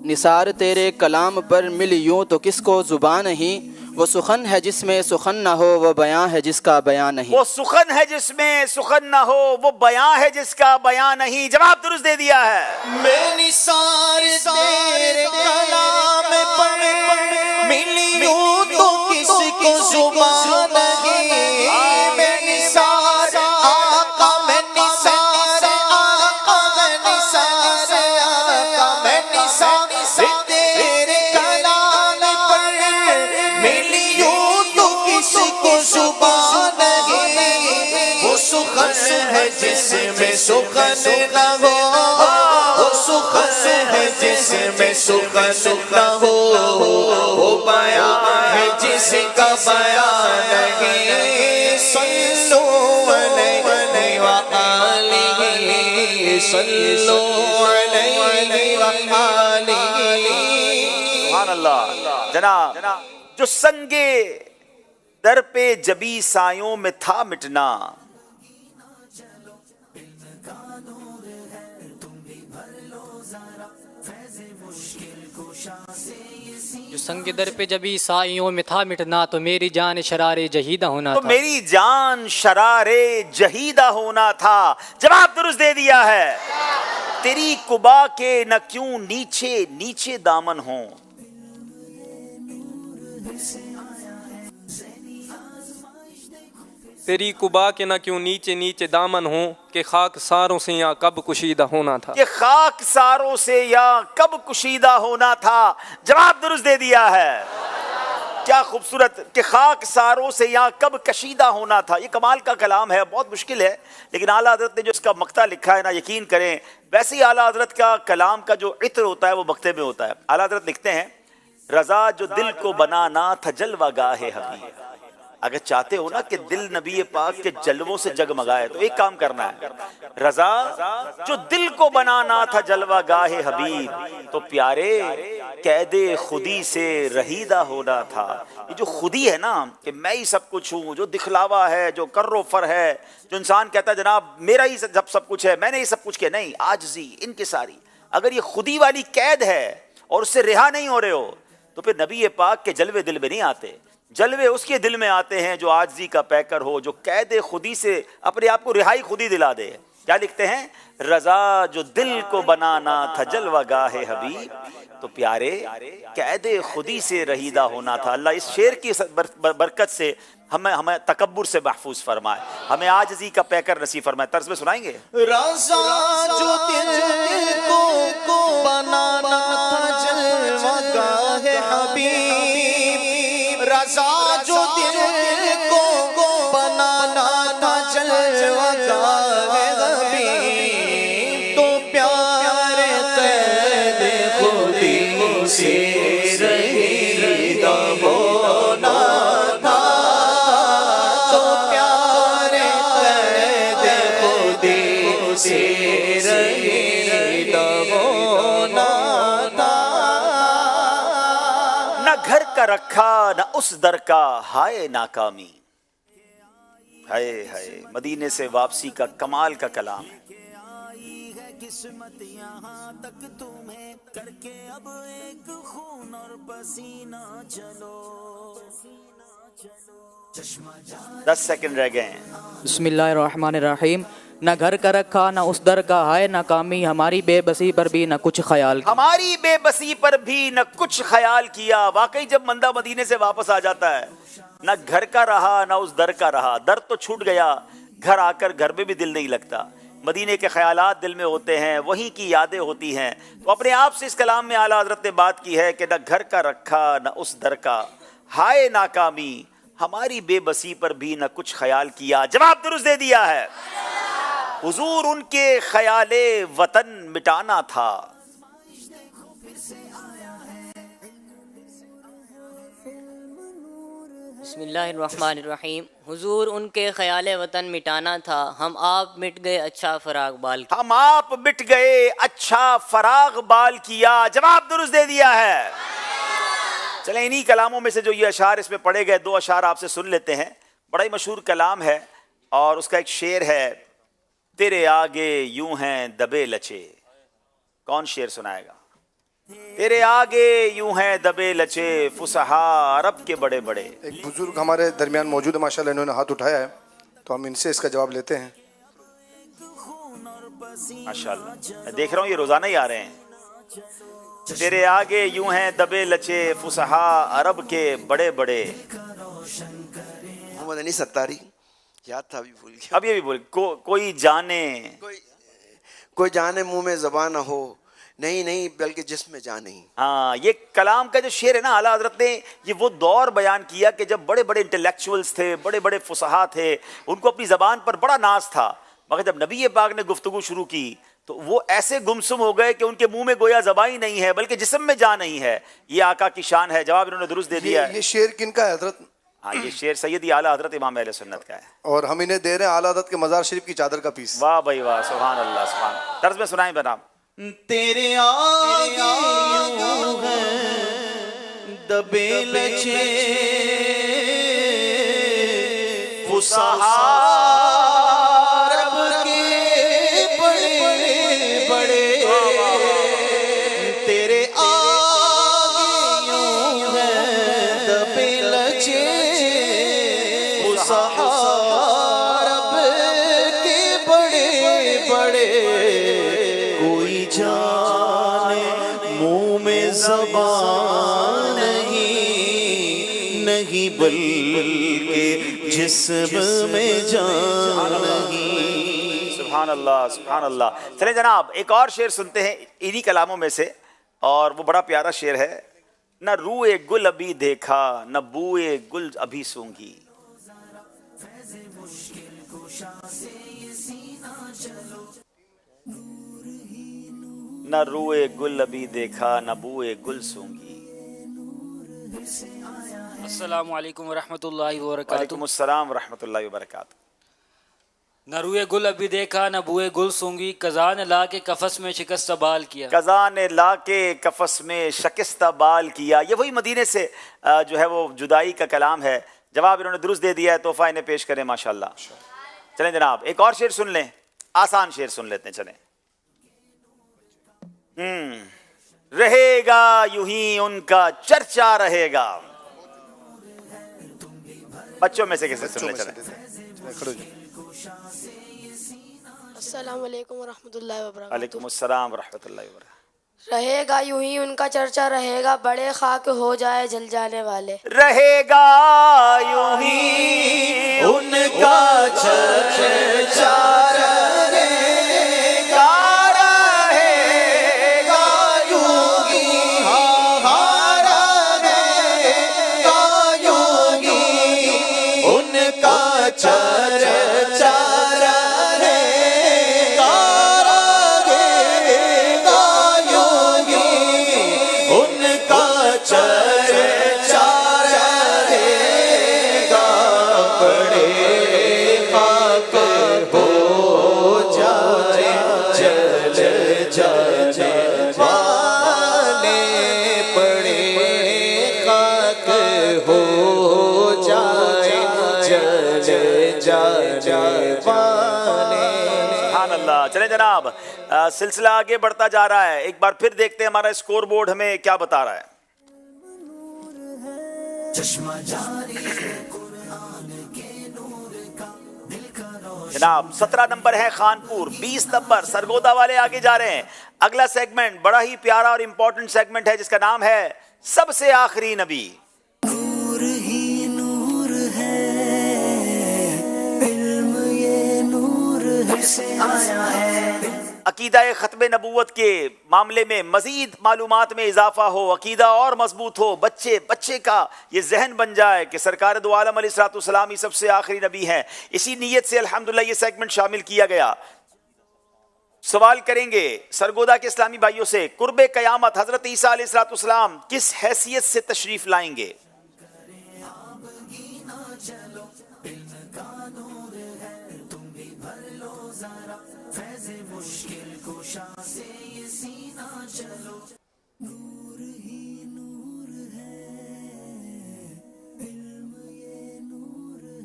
نثار تیرے کلام پر مل یوں تو کس کو زبان نہیں، وہ سخن ہے جس میں سخن نہ ہو، وہ بیاں ہے جس کا بیاں نہیں۔ وہ سخن ہے جس میں سخن نہ ہو، وہ بیاں ہے جس کا بیاں نہیں۔ جواب درست دے دیا ہے۔ میں نثار تیرے کلام پر مل یوں تو کس کو زبان نہیں، میں نثار آقا، میں نثار آقا، میں نثار آقا، میں نثار تیرے کلام پر مل یوں تو کس کو زبان نہیں، وہ سخن ہے جس میں سخن نہ ہو، وہ سخن ہے جس میں سخن نہ ہو، وہ بیاں ہے جس کا بیاں نہیں۔ صلو علیہ وآلہ، صلو علیہ وآلہ۔ سبحان اللہ۔ جناب جو سنگے در پہ جبی سایوں میں تھا مٹنا، جو سنگ در پہ جبھی سائیوں میں تھا مٹنا، تو میری جان شرار جہیدہ ہونا تو تھا۔ میری جان شرار جہیدہ ہونا تھا۔ جواب درست دے دیا ہے۔ تیری قبا کے نہ کیوں نیچے نیچے دامن ہوں، تیری قبا کے نہ کیوں نیچے نیچے دامن ہوں، کہ خاک ساروں سے یا کب کشیدہ ہونا تھا۔ کہ خاک ساروں سے یا کب کشیدہ ہونا تھا۔ جواب درست دے دیا ہے۔ کیا خوبصورت، کہ خاک ساروں سے یا کب کشیدہ ہونا تھا۔ یہ کمال کا کلام ہے، بہت مشکل ہے، لیکن اعلیٰ حضرت نے جو اس کا مقطع لکھا ہے نا، یقین کریں ویسے ہی اعلیٰ حضرت کا کلام کا جو عطر ہوتا ہے وہ مقطع میں ہوتا ہے۔ اعلیٰ حضرت لکھتے ہیں، رضا جو دل کو بنانا تھا جلوہ گاہ حبیب۔ اگر چاہتے ہو نا کہ دل نبی پاک کے جلووں سے جگمگائے تو ایک کام کرنا ہے، رضا جو دل کو بنانا تھا جلوہ گاہ حبیب، تو پیارے قید خودی سے رہیدہ ہونا تھا۔ یہ جو خودی ہے نا، کہ میں ہی سب کچھ ہوں، جو دکھلاوا ہے، جو کر و فر ہے، جو انسان کہتا ہے جناب میرا ہی سب کچھ ہے، میں نے ہی سب کچھ کیا، نہیں، عاجزی انکساری، اگر یہ خودی والی قید ہے اور اس سے رہا نہیں ہو رہے ہو، تو پھر نبی پاک کے جلوے دل میں نہیں آتے۔ جلوے اس کے دل میں آتے ہیں جو عاجزی کا پیکر ہو، جو قید خودی سے اپنے آپ کو رہائی خودی دلا دے۔ کیا لکھتے ہیں؟ رضا جو دل کو بنانا تھا جلوہ گاہ حبیب، تو پیارے قید خودی سے رہیدہ ہونا تھا۔ اللہ اس شعر کی برکت سے ہمیں تکبر سے محفوظ فرمائے، ہمیں عاجزی کا پیکر نصیب فرمائے۔ طرز میں سنائیں گے، رضا جو دل کو بنانا تھا جلوہ گاہ حبیب، رضا جو دل کو بنانا تھا جلوہ گاہ حبیب، تو پیارے قید خود کا رکھا نہ اس در کا ہائے ناکامی. ہائے ہائے مدینے سے واپسی کا کمال کا کلام ہے. قسمت یہاں تک تمہیں کر کے اب ایک خون اور پسینہ چلو 10 سیکنڈ رہ گئے ہیں. بسم اللہ الرحمن الرحیم. نہ گھر کا رکھا نہ اس در کا ہائے ناکامی، ہماری بے بسی پر بھی نہ کچھ خیال کیا. ہماری بے بسی پر بھی نہ کچھ خیال کیا. واقعی جب بندہ مدینے سے واپس آ جاتا ہے نہ گھر کا رہا نہ اس در کا رہا. در تو چھوٹ گیا، گھر آ کر گھر میں بھی دل نہیں لگتا. مدینے کے خیالات دل میں ہوتے ہیں، وہیں کی یادیں ہوتی ہیں. تو اپنے آپ سے اس کلام میں اعلیٰ حضرت نے بات کی ہے کہ نہ گھر کا رکھا نہ اس در کا ہائے ناکامی، ہماری بے بسی پر بھی نہ کچھ خیال کیا. جواب درست دے دیا ہے. حضور ان کے خیال وطن مٹانا تھا. بسم اللہ الرحمن الرحیم. حضور ان کے خیال وطن مٹانا تھا، ہم آپ مٹ گئے اچھا فراغ بال کیا. ہم آپ مٹ گئے اچھا فراغ بال کیا. جواب درست دے دیا ہے. چلیں انہی کلاموں میں سے جو یہ اشعار اس میں پڑھے گئے 2 اشعار آپ سے سن لیتے ہیں. بڑا ہی مشہور کلام ہے اور اس کا ایک شعر ہے، تیرے آگے یوں ہیں دبے لچے. کون شعر سنائے گا؟ تیرے آگے یوں ہیں دبے لچے فصحا عرب کے بڑے بڑے. ایک بزرگ ہمارے درمیان موجود ہے ماشاءاللہ، انہوں نے ہاتھ اٹھایا ہے تو ہم ان سے اس کا جواب لیتے ہیں. ماشاءاللہ میں دیکھ رہا ہوں یہ روزانہ ہی آ رہے ہیں. تیرے آگے یوں ہیں دبے لچے فصحا عرب کے بڑے بڑے. محمد عنی ستاری یاد تھا ابھی بھول گیا. اب یہ بھی بول کوئی جانے کوئی جانے منہ میں زبان نہ ہو، نہیں نہیں بلکہ جسم میں جان نہیں. ہاں یہ کلام کا جو شعر ہے نا اعلیٰ حضرت نے یہ وہ دور بیان کیا کہ جب بڑے بڑے انٹلیکچوئلز تھے، بڑے بڑے فصحا تھے، ان کو اپنی زبان پر بڑا ناز تھا، مگر جب نبی پاک نے گفتگو شروع کی تو وہ ایسے گمسم ہو گئے کہ ان کے منہ میں گویا زبان ہی نہیں ہے بلکہ جسم میں جان نہیں ہے. یہ آقا کی شان ہے. جواب انہوں نے درست دے دیا ہے. یہ شعر کن کا ہے حضرت؟ ہاں یہ شعر سیدی اعلیٰ حضرت امام اہل سنت کا ہے اور ہم انہیں دے رہے ہیں اعلیٰ حضرت کے مزار شریف کی چادر کا پیس. واہ بھائی واہ، سبحان اللہ سبحان اللہ. طرز میں سنائیں بنام. تیرے آگے یوں ہیں دبے لچے فصحا عرب کے بڑے بڑے. تیرے آگے یوں ہیں دبے لچے فصحا عرب کے بڑے بڑے. کوئی جانے منہ میں زبان نہیں، نہیں بلکہ جسم میں جان نہیں. سبحان اللہ سبحان اللہ. چلیں جناب ایک اور شعر سنتے ہیں انہی کلاموں میں سے اور وہ بڑا پیارا شعر ہے. نہ روئے گل ابھی دیکھا نہ بوئے گل ابھی سونگی. نہ روئے گل ابھی دیکھا نہ بوئے گل سونگی. السلام علیکم ورحمۃ اللہ وبرکاتہ. وعلیکم السلام ورحمۃ اللہ وبرکاتہ. نہ روئے گل ابھی دیکھا نہ بوئے گل سونگی، قضا نے لا کے کفس میں شکستہ بال کیا. قضا نے لا کے کفس میں شکستہ بال کیا. یہ وہی مدینے سے جو ہے وہ جدائی کا کلام ہے. جواب انہوں نے درست دے دیا ہے. تحفہ انہیں پیش کریں ماشاءاللہ. چلیں جناب ایک اور شعر سن لیں، آسان شعر سن لیتے ہیں. چلیں. رہے گا یوں ہی ان کا چرچا رہے گا. بچوں میں سے کیسے سن لیں. چلیں. السلام علیکم ورحمۃ اللہ وبرکاتہ. وعلیکم السلام ورحمۃ اللہ وبرکاتہ. رہے گا یوں ہی ان کا چرچا رہے گا، بڑے خاک ہو جائے جل جانے والے. رہے گا یوں ہی ان کا چرچا رہے گا، رہے گا یوں ہی، ہاں رہے گا یوں ہی ان کا چرچا جا جناب سلسلہ آگے بڑھتا جا رہا ہے. ایک بار پھر دیکھتے ہیں ہمارا اسکور بورڈ ہمیں کیا بتا رہا ہے. چشمہ جاری قرآن کے نور کا دل کا روشن. جناب 17 نمبر ہے خانپور, 20 نمبر سرگودا والے آگے جا رہے ہیں. اگلا سیگمنٹ بڑا ہی پیارا اور امپورٹنٹ سیگمنٹ ہے جس کا نام ہے سب سے آخری نبی. نور ہی نور ہے, علم یہ نور ہے سے آیا ہے. عقیدہ ختم نبوت کے معاملے میں مزید معلومات میں اضافہ ہو, عقیدہ اور مضبوط ہو, بچے کا یہ ذہن بن جائے کہ سرکار دو عالم علیہ الصلوۃ والسلام ہی سب سے آخری نبی ہیں. اسی نیت سے الحمدللہ یہ سیگمنٹ شامل کیا گیا. سوال کریں گے سرگودا کے اسلامی بھائیوں سے, قرب قیامت حضرت عیسیٰ علیہ الصلوۃ والسلام کس حیثیت سے تشریف لائیں گے؟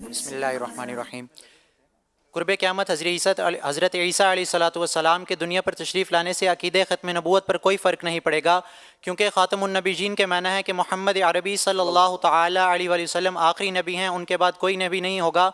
بسم اللہ الرحمن الرحیم. قرب قیامت حضرت عیسیٰ علیہ الصلوۃ والسلام کے دنیا پر تشریف لانے سے عقیدہ ختم نبوت پر کوئی فرق نہیں پڑے گا, کیونکہ خاتم النبیین کے معنی ہے کہ محمد عربی صلی اللہ تعالی علیہ وآلہ وسلم آخری نبی ہیں, ان کے بعد کوئی نبی نہیں ہوگا.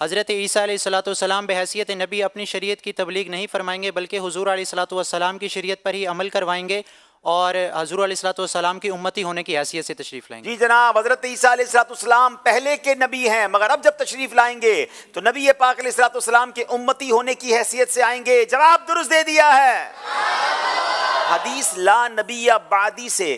حضرت عیسیٰ علیہ الصلوۃ والسلام بحیثیت نبی اپنی شریعت کی تبلیغ نہیں فرمائیں گے, بلکہ حضور علیہ الصلوۃ والسلام کی شریعت پر ہی عمل کروائیں گے اور حضور علیہ الصلوۃ والسلام کی امتی ہونے کی حیثیت سے تشریف لائیں گے. جی جناب, حضرت عیسیٰ علیہ الصلوۃ والسلام پہلے کے نبی ہیں, مگر اب جب تشریف لائیں گے تو نبی پاک علیہ الصلوۃ والسلام کے امتی ہونے کی حیثیت سے آئیں گے. جواب درست دے دیا ہے. حدیث لا نبی بعدی سے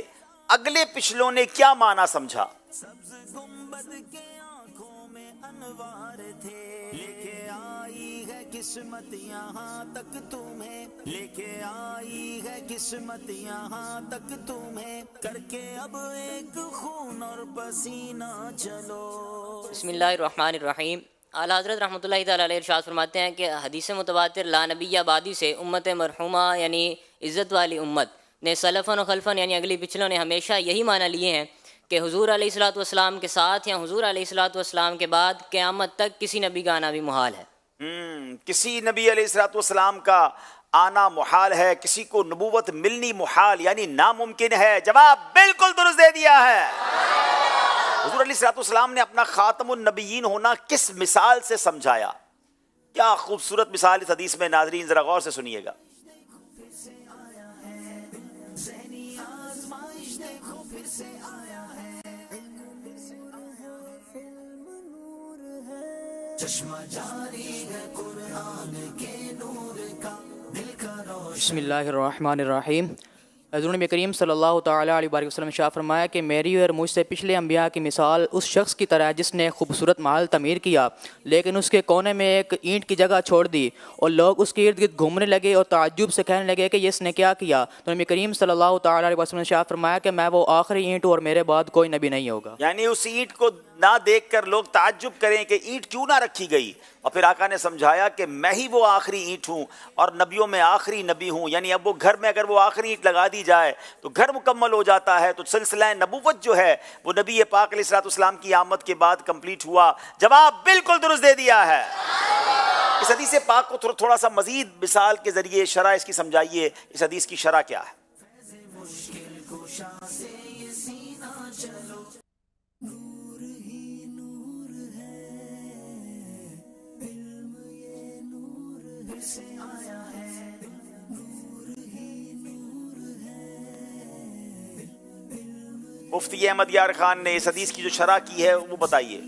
اگلے پچھلوں نے کیا معنی سمجھا؟ سبز گنبد کے آنکھوں میں انوار تھے, لے کے آئی ہے قسمت یہاں تک تمہیں, لے کے آئی ہے قسمت یہاں تک تمہیں, کر کے اب ایک خون اور پسینہ چلو. بسم اللہ الرحمن الرحیم. اعلیٰ حضرت رحمۃ اللہ تعالیٰ علیہ ارشاد فرماتے ہیں کہ حدیث متواتر لا نبی آبادی سے امت مرحومہ یعنی عزت والی امت نے سلفن و خلفن یعنی اگلی پچھلوں نے ہمیشہ یہی معنی لیے ہیں کہ حضور علیہ الصلوۃ والسلام کے ساتھ یا حضور علیہ الصلوۃ والسلام کے بعد قیامت تک کسی نبی کا آنا بھی محال ہے. کسی نبی علیہ الصلوۃ والسلام کا آنا محال ہے, کسی کو نبوت ملنی محال یعنی ناممکن ہے. جواب بالکل درست دے دیا ہے. حضور علیہ الصلوۃ والسلام نے اپنا خاتم النبیین ہونا کس مثال سے سمجھایا؟ کیا خوبصورت مثال اس حدیث میں, ناظرین ذرا غور سے سنیے گا. چشمہ جاری ہے قرآن کے نور کا دل کا روشن. بسم اللہ الرحمن الرحیم. حضور نبی کریم صلی اللہ تعالیٰ علیہ وآلہ وسلم شاہ فرمایا کہ میری اور مجھ سے پچھلے انبیاء کی مثال اس شخص کی طرح ہے جس نے خوبصورت محل تعمیر کیا لیکن اس کے کونے میں ایک اینٹ کی جگہ چھوڑ دی اور لوگ اس کے ارد گرد گھومنے لگے اور تعجب سے کہنے لگے کہ یہ اس نے کیا کیا. تو نبی کریم صلی اللہ تعالیٰ علیہ وسلم نے شاہ فرمایا کہ میں وہ آخری اینٹ ہوں اور میرے بعد کوئی نبی نہیں ہوگا. یعنی اس اینٹ کو نہ دیکھ کر لوگ تعجب کریں کہ اینٹ کیوں نہ رکھی گئی, اور پھر آقا نے سمجھایا کہ میں ہی وہ آخری اینٹ ہوں اور نبیوں میں آخری نبی ہوں. یعنی اب وہ گھر میں اگر وہ آخری اینٹ لگا دی جائے تو گھر مکمل ہو جاتا ہے. تو سلسلہ نبوت جو ہے وہ نبی پاک علیہ الصلوۃ والسلام کی آمد کے بعد کمپلیٹ ہوا. جواب بالکل درست دے دیا ہے. اس حدیث پاک کو تھوڑا سا مزید مثال کے ذریعے شرح اس کی سمجھائیے. اس حدیث کی شرح کیا ہے؟ مفتی احمد یار خان نے اس حدیث کی جو شرح کی ہے وہ بتائیے.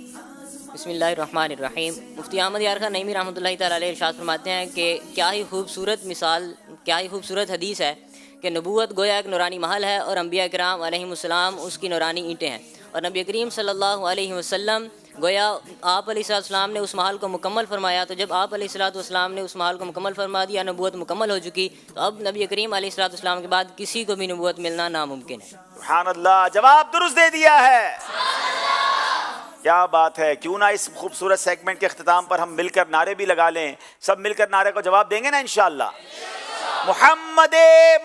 بسم اللہ الرحمن الرحیم. مفتی احمد یار خان نعیمی رحمۃ اللہ تعالیٰ علیہ ارشاد فرماتے ہیں کہ کیا ہی خوبصورت مثال, کیا ہی خوبصورت حدیث ہے کہ نبوت گویا ایک نورانی محل ہے اور انبیاء کرام علیہم السلام اس کی نورانی اینٹیں ہیں, اور نبی کریم صلی اللہ علیہ وسلم گویا آپ علیہ السلام نے اس محل کو مکمل فرمایا. تو جب آپ علیہ السلام نے اس محل کو مکمل فرما دیا, نبوت مکمل ہو چکی, تو اب نبی کریم علیہ السلام کے بعد کسی کو بھی نبوت ملنا ناممکن ہے. سبحان اللہ. جواب درست دے دیا ہے. کیا بات ہے. کیوں نہ اس خوبصورت سیگمنٹ کے اختتام پر ہم مل کر نعرے بھی لگا لیں. سب مل کر نعرے کو جواب دیں گے نا انشاءاللہ. محمد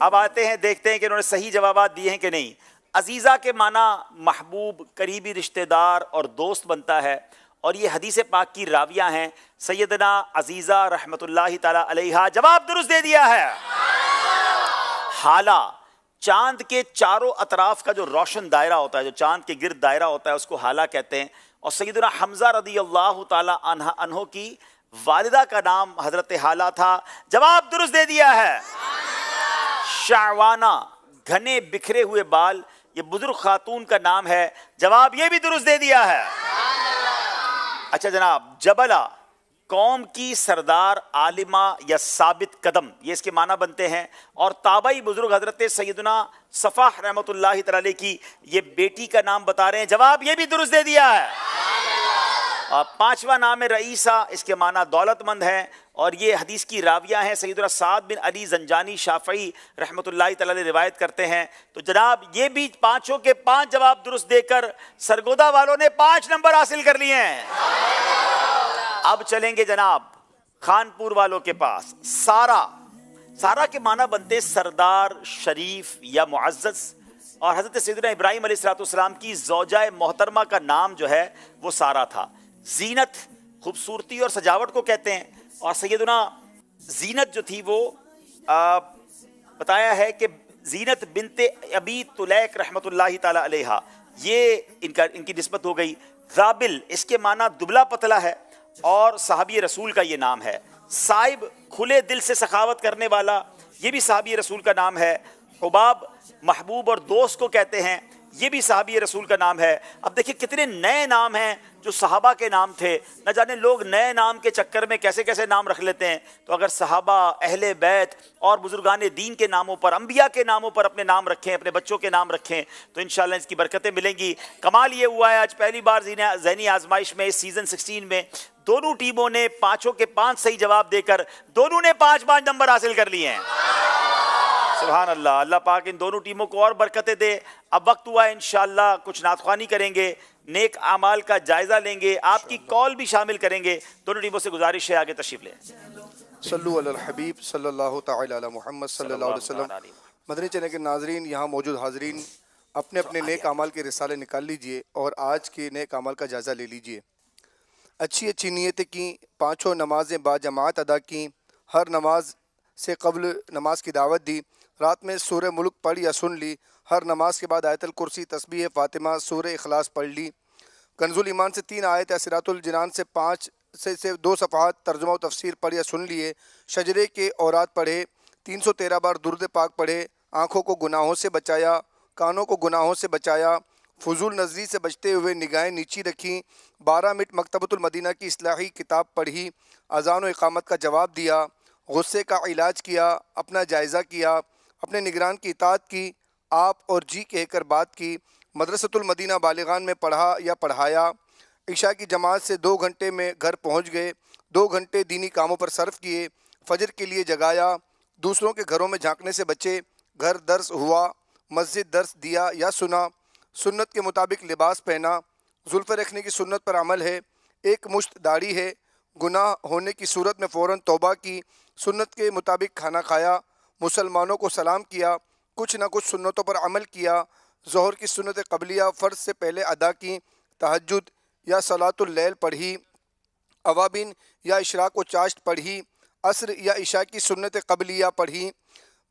اب آتے ہیں دیکھتے ہیں کہ انہوں نے صحیح جوابات دیے ہیں کہ نہیں. عزیزہ کے معنی محبوب، قریبی رشتہ دار اور دوست بنتا ہے، اور یہ حدیث پاک کی راویہ ہیں سیدنا عزیزہ رحمۃ اللہ تعالی علیہا. جواب درست دے دیا ہے. حالہ، چاند کے چاروں اطراف کا جو روشن دائرہ ہوتا ہے، جو چاند کے گرد دائرہ ہوتا ہے، اس کو حالہ کہتے ہیں. اور سیدنا حمزہ رضی اللہ تعالی عنہ کی والدہ کا نام حضرت حالہ تھا. جواب درست دے دیا ہے. شعوانہ، گھنے بکھرے ہوئے بال، یہ بزرگ خاتون کا نام ہے. جواب یہ بھی درست دے دیا ہے. اچھا جناب، جبلہ، قوم کی سردار، عالمہ یا ثابت قدم، یہ اس کے معنی بنتے ہیں. اور تابعی بزرگ حضرت سیدنا صفح رحمۃ اللہ تعالی کی یہ بیٹی کا نام بتا رہے ہیں. جواب یہ بھی درست دے دیا ہے. اور پانچواں نام ہے رئیسہ، اس کے معنی دولت مند ہیں، اور یہ حدیث کی راویہ ہیں سیدنا سعد بن علی زنجانی شافعی رحمۃ اللہ تعالی روایت کرتے ہیں. تو جناب یہ بھی پانچوں کے پانچ جواب درست دے کر سرگودا والوں نے 5 نمبر حاصل کر لیے ہیں. اب چلیں گے جناب خانپور والوں کے پاس. سارا کے معنی بنتے سردار، شریف یا معزز، اور حضرت سیدنا ابراہیم علیہ السلام کی زوجہ محترمہ کا نام جو ہے وہ سارا تھا. زینت، خوبصورتی اور سجاوٹ کو کہتے ہیں، اور سیدنا زینت جو تھی وہ بتایا ہے کہ زینت بنت ابی طلیق رحمۃ اللہ تعالی علیہا، یہ ان کی نسبت ہو گئی. رابل، اس کے معنی دبلا پتلا ہے، اور صحابی رسول کا یہ نام ہے. صائب، کھلے دل سے سخاوت کرنے والا، یہ بھی صحابی رسول کا نام ہے. حباب، محبوب اور دوست کو کہتے ہیں، یہ بھی صحابی رسول کا نام ہے. اب دیکھیں کتنے نئے نام ہیں جو صحابہ کے نام تھے. نہ جانے لوگ نئے نام کے چکر میں کیسے کیسے نام رکھ لیتے ہیں. تو اگر صحابہ، اہل بیت اور بزرگان دین کے ناموں پر، انبیاء کے ناموں پر اپنے نام رکھیں، اپنے بچوں کے نام رکھیں، تو انشاءاللہ اس کی برکتیں ملیں گی. کمال یہ ہوا ہے آج پہلی بار ذہنی آزمائش میں اس سیزن 16 میں دونوں ٹیموں نے 5 کے 5 صحیح جواب دے کر دونوں نے 5 نمبر حاصل کر لیے ہیں. سبحان اللہ. اللہ پاک ان دونوں ٹیموں کو اور برکتیں دے. اب وقت ہوا ہے انشاءاللہ کچھ نعت خوانی کریں گے، نیک اعمال کا جائزہ لیں گے، آپ کی کال بھی شامل کریں گے. دونوں ٹیموں سے گزارش ہے آگے تشریف لیں. صلو علی الحبیب صلی اللہ تعالی علی محمد صلی اللہ علیہ وسلم. مدنی چینل کے ناظرین، یہاں موجود حاضرین اپنے اپنے نیک اعمال کے رسالے نکال لیجئے اور آج کے نیک اعمال کا جائزہ لے لیجئے. اچھی نیتیں کی، 5 نمازیں با جماعت ادا کی، ہر نماز سے قبل نماز کی دعوت دی، رات میں سورہ ملک پڑھ یا سن لی، ہر نماز کے بعد آیت الکرسی، تسبیح فاطمہ، سورہ اخلاص پڑھ لی، کنز الایمان سے 3 آیت، صراط الجنان سے 5 سے 2 صفحات ترجمہ و تفسیر پڑھ یا سن لیے، شجرے کے اوراد پڑھے، 313 بار درود پاک پڑھے، آنکھوں کو گناہوں سے بچایا، کانوں کو گناہوں سے بچایا، فضول نظری سے بچتے ہوئے نگاہیں نیچی رکھیں، 12 منٹ مکتبۃ المدینہ کی اصلاحی کتاب پڑھی، اذان و اقامت کا جواب دیا، غصے کا علاج کیا، اپنا جائزہ کیا، اپنے نگران کی اطاعت کی، آپ اور جی کہہ کر بات کی، مدرسۃ المدینہ بالغان میں پڑھا یا پڑھایا، عشاء کی جماعت سے 2 گھنٹے میں گھر پہنچ گئے، 2 گھنٹے دینی کاموں پر صرف کیے، فجر کے لیے جگایا، دوسروں کے گھروں میں جھانکنے سے بچے، گھر درس ہوا، مسجد درس دیا یا سنا، سنت کے مطابق لباس پہنا، زلفیں رکھنے کی سنت پر عمل ہے، 1 مشت داڑھی ہے، گناہ ہونے کی صورت میں فوراً توبہ کی، سنت کے مطابق کھانا کھایا، مسلمانوں کو سلام کیا، کچھ نہ کچھ سنتوں پر عمل کیا، ظہر کی سنت قبلیہ فرض سے پہلے ادا کی، تہجد یا صلاۃ اللیل پڑھی، اوابین یا اشراق و چاشت پڑھی، عصر یا عشاء کی سنت قبلیہ پڑھی،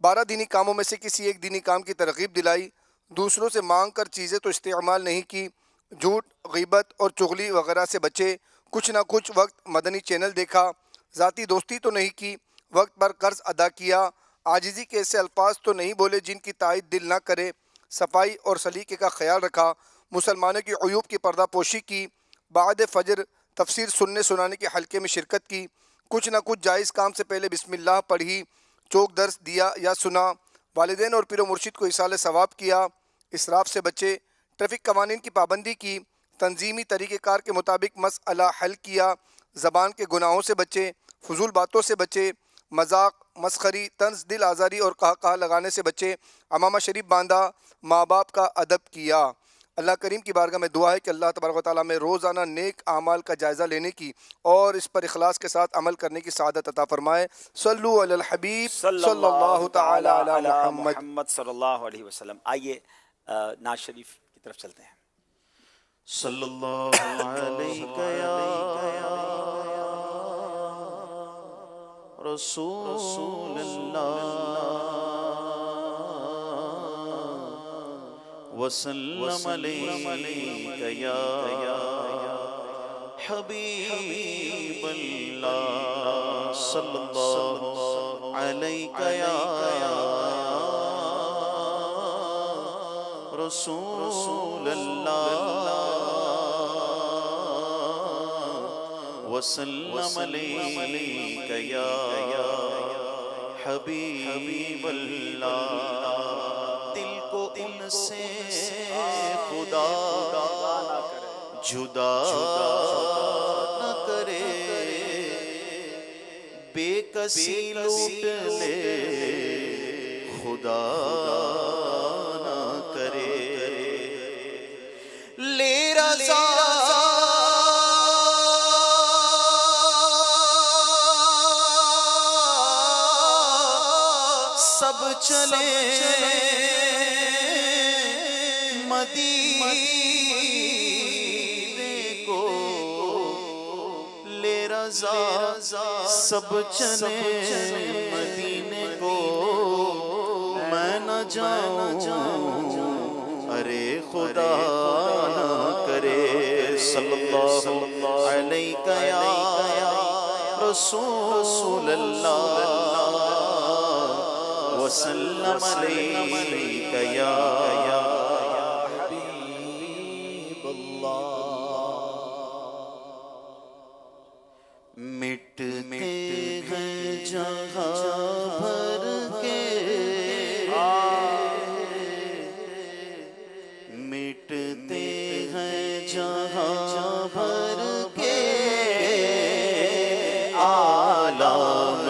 12 دینی کاموں میں سے کسی ایک دینی کام کی ترغیب دلائی، دوسروں سے مانگ کر چیزیں تو استعمال نہیں کی، جھوٹ، غیبت اور چغلی وغیرہ سے بچے، کچھ نہ کچھ وقت مدنی چینل دیکھا، ذاتی دوستی تو نہیں کی، وقت پر قرض ادا کیا، عاجزی کے ایسے الفاظ تو نہیں بولے جن کی تائید دل نہ کرے، صفائی اور سلیقے کا خیال رکھا، مسلمانوں کی عیوب کی پردہ پوشی کی، بعد فجر تفسیر سننے سنانے کے حلقے میں شرکت کی، کچھ نہ کچھ جائز کام سے پہلے بسم اللہ پڑھی، چوک درس دیا یا سنا، والدین اور پیر و مرشد کو ایصال ثواب کیا، اسراف سے بچے، ٹریفک قوانین کی پابندی کی، تنظیمی طریقہ کار کے مطابق مسئلہ حل کیا، زبان کے گناہوں سے بچے، فضول باتوں سے بچے، مذاق، مسخری، طنز، دل آزاری اور قہقہ لگانے سے بچے، امامہ شریف باندھا، ماں باپ کا ادب کیا، اللہ کریم کی بارگاہ میں دعا ہے کہ اللہ تبارک و تعالیٰ میں روزانہ نیک اعمال کا جائزہ لینے کی اور اس پر اخلاص کے ساتھ عمل کرنے کی سعادت عطا فرمائے. صلو علی الحبیب صلی اللہ تعالی علی محمد صلی اللہ علیہ وسلم. آئیے ناز شریف کی طرف چلتے ہیں. صلی اللہ علیہ یا رسول اللہ وسلم علیک یا حبیب اللہ صلی اللہ علیک یا رسول اللہ وسلم علیک یا حبیب اللہ. دل کو ان سے خدا جدا نہ کرے، بے کسی لوٹ لے خدا نہ کرے. لے رضا سب چلے مدینے کو، لے رضا سب چلے مدینے کو، میں نہ جاؤں ارے خدا نہ کرے. صلی اللہ علیہ یا رسول اللہ وسلم علیک یا حبیب اللہ. مٹتے ہیں جہاں بھر کے، مٹتے ہیں جہاں بھر کے عالم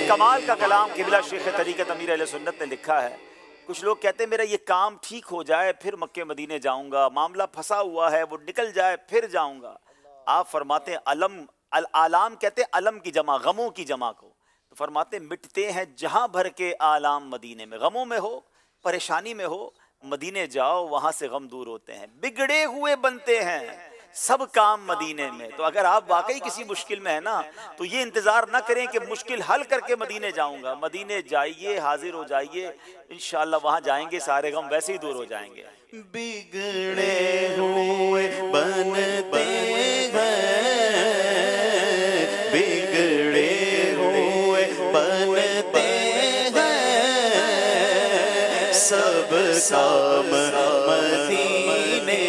کمال کا کلام قبلہ شیخ طریقت امیر اہل سنت نے لکھا ہے. کچھ لوگ کہتے ہیں میرا یہ کام ٹھیک ہو جائے پھر مکے مدینے جاؤں گا، معاملہ پھنسا ہوا ہے وہ نکل جائے پھر جاؤں گا. آپ فرماتے ہیں العالم کہتے ہیں علم کی جمع، غموں کی جمع کو. تو فرماتے ہیں مٹتے ہیں جہاں بھر کے عالم مدینے میں. غموں میں ہو، پریشانی میں ہو، مدینے جاؤ، وہاں سے غم دور ہوتے ہیں. بگڑے ہوئے بنتے ہیں سب کام مدینے میں. تو اگر آپ واقعی کسی مشکل میں ہیں نا تو یہ انتظار نہ کریں کہ مشکل حل کر کے مدینے جاؤں گا. مدینے جائیے، حاضر ہو جائیے، انشاءاللہ وہاں جائیں گے سارے غم ویسے ہی دور ہو جائیں گے. بگڑے ہوئے بنتے ہیں، بگڑے ہوئے بنتے ہیں، سب کام مدینے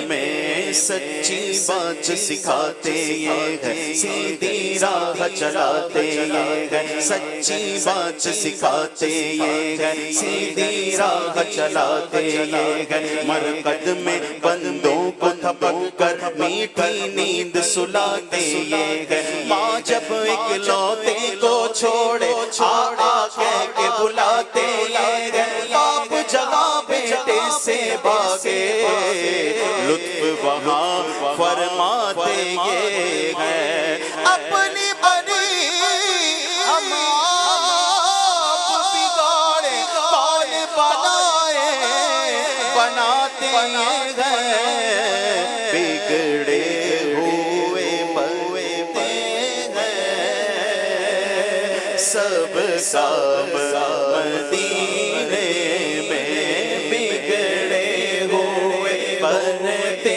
میں. سچی بات سکھاتے یہ ہے، سیدھی راہ چلاتے یہ ہے. سچی بات سکھاتے یہ ہے، سیدھی راہ چلاتے یہ ہے. مرقد میں بندوں کو تھپک کر میٹھی نیند سلاتے یہ ہے. ماں جب اکلوتے کو چھوڑے آ کہہ کے بلاتے یہ ہے. باپ جگہ بیٹے سے باگے لطف وہاں فرماتے یہ ہے. اپنی بڑی ہماری بناتے ہیں بگڑے ہوئے بنتے ہیں سب کام مدینے میں بگڑے ہوئے بنتے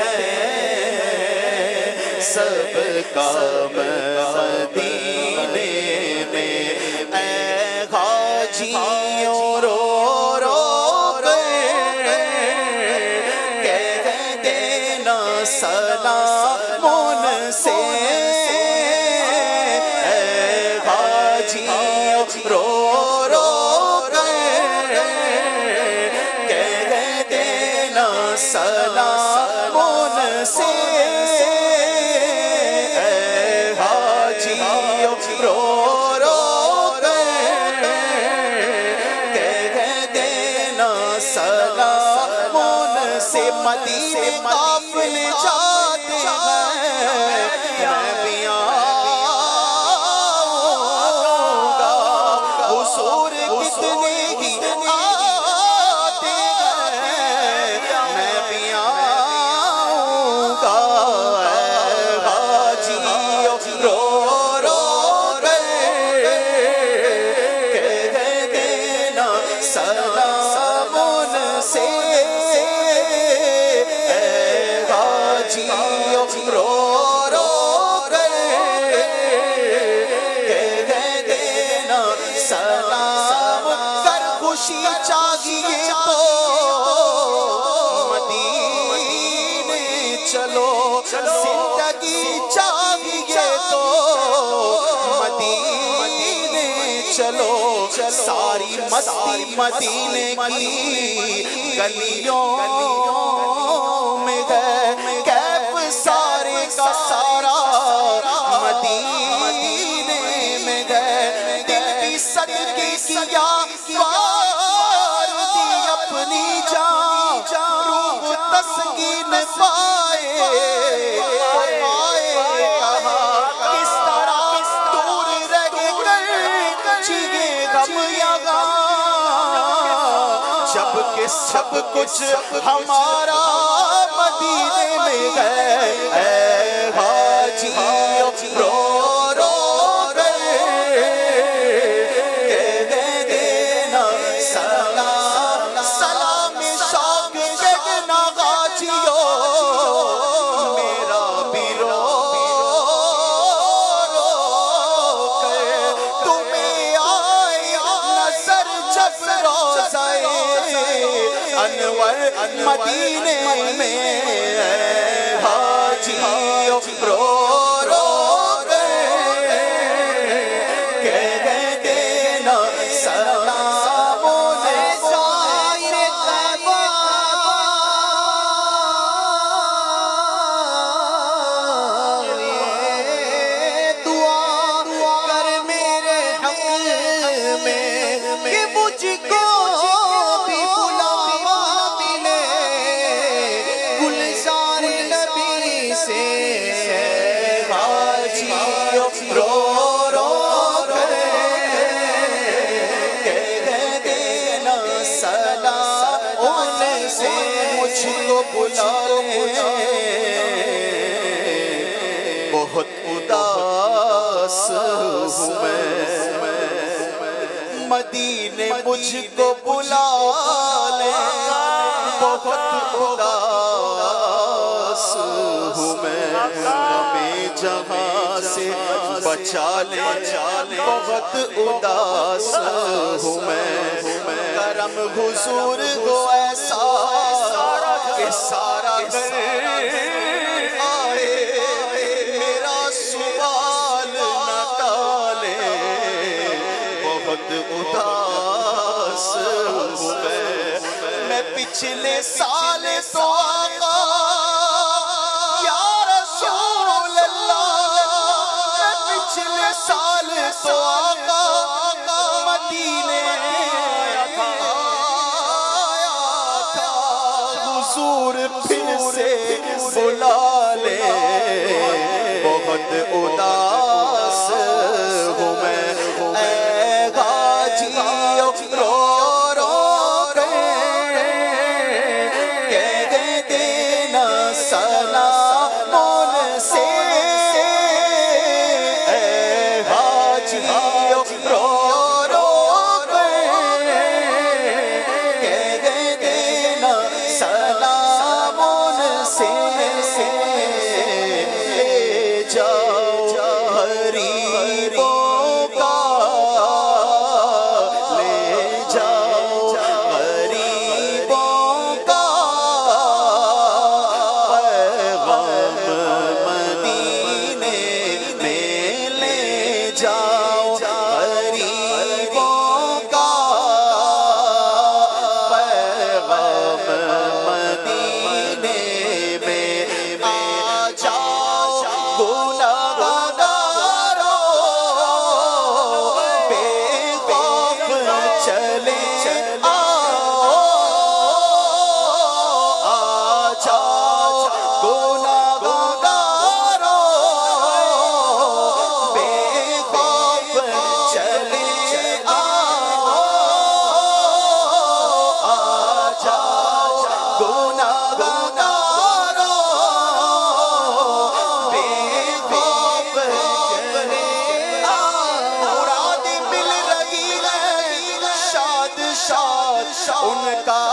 ہیں سب کام مدینے میں اے حاجیوں رو رو کہہ دینا سلام ان سے اے حاجیوں رو رو کہہ دینا سلام ان سے اے حاجیوں رو رو سلام ان سے مدینے قافلے جاتے ہیں میں بھی آؤں گا حضور کتنے ہی آتے ہیں میں بھی آؤں گا حاجیوں رو رو کہہ دینا سلام سے اے حاجیوں رو رو کہہ دینا سلام کر خوشی چاہیے تو مدینے چلو زندگی چاہیے تو مدینے چلو ساری مستی مدینے کی گلیوں میں ہے کیف سارے کا سارا مدینے میں ہے دل بھی صدقے کیا وار دی اپنی جان روح تسکین پائے کہاں کس طرح دور رہ کر جیے غم یہاں جب کہ سب کچھ ہمارا مدینے میں ہے اے حاجیوں رو رو کہہ دینا سلام سلام شوق کہنا حاجیوں میرا بھی رو تمہیں آئے نظر جب روزہ انور مدینے میں حاجیوں رو رو کہہ دینا سلام سائر تبا دعا کر میرے حق میں کہ مجھ کو بھی بلاوا ملے گلزار نبی سے حاجیوں رو رو کہہ دینا سلام ان سے مجھ کو بلا بہت اداس ہوں میں مدینے مجھ کو بلا لے بہت اداس ہوں میں ہمیں جہاں سے بچا لے بہت اداس ہوں میں کرم حضور کو ایسا کہ سارا گھر آئے میرا سوال نہ ٹالے بہت اداس ہوں میں پچھلے سال تو آقا یا رسول اللہ میں پچھلے سال تو آقا مدینے آیا تھا حضور پھر سے بلا لے بہت اداس ہوں میں اے غاجیوں رو رو شاد ان کا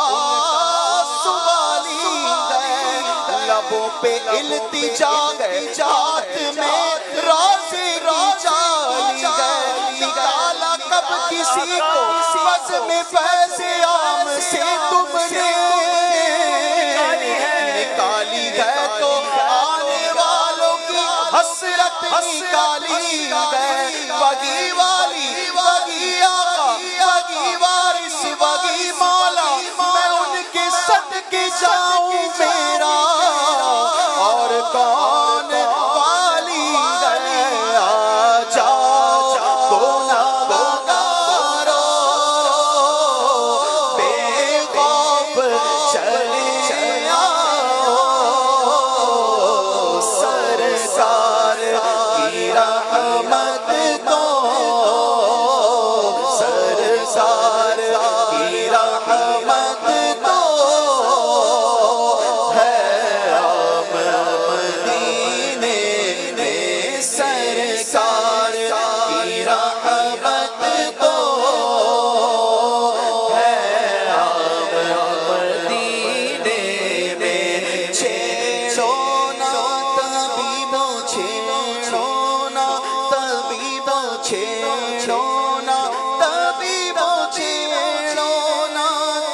سوالی ہے، لبوں پہ التجا ہے، ہاتھ میں رازے کی جالی ہے، نکالا کب کسی کو بزم فیض عام سے تم نے نکالی ہے، تو آنے والوں کی حسرت نکالی ہے، بگی والی بگی آقا بگی وارث بگی مولا، میں ان کے صدقے جاؤں میرا اور کون والی ہے، آ جاؤ گناہ گارو بے خوف چلے آؤ، سرکار کی رحمت تو سرکار کی رحمت تو ہے عام مدینے میں، سرکار کی رحمت تو ہے عام مدینے میں، چھیڑو نا طبیبو چھیڑو نا طبیبو چھیڑو نا طبیبو چھیڑو نا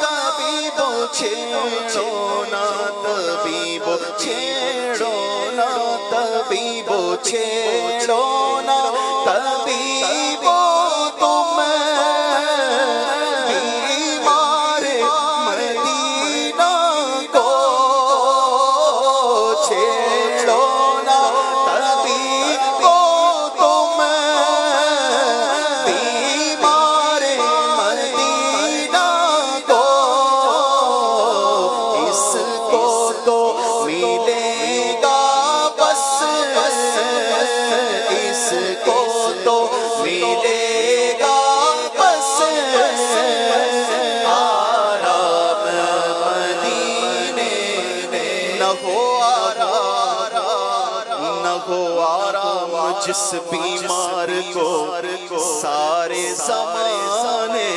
طبیبو چھیڑو نا طبیبو چھیڑو نا طبیبو چھیڑو نا طبیبو تم بیمار مدینہ کو چھیڑو نا طبیبو تم بیمار مدینہ کو، اس کو تو ملے گا بس، اس کو تو ملے گا بس آرام مدینے میں، نہ ہو آرام نہ ہو آرام جس بیمار کو سارے زمانے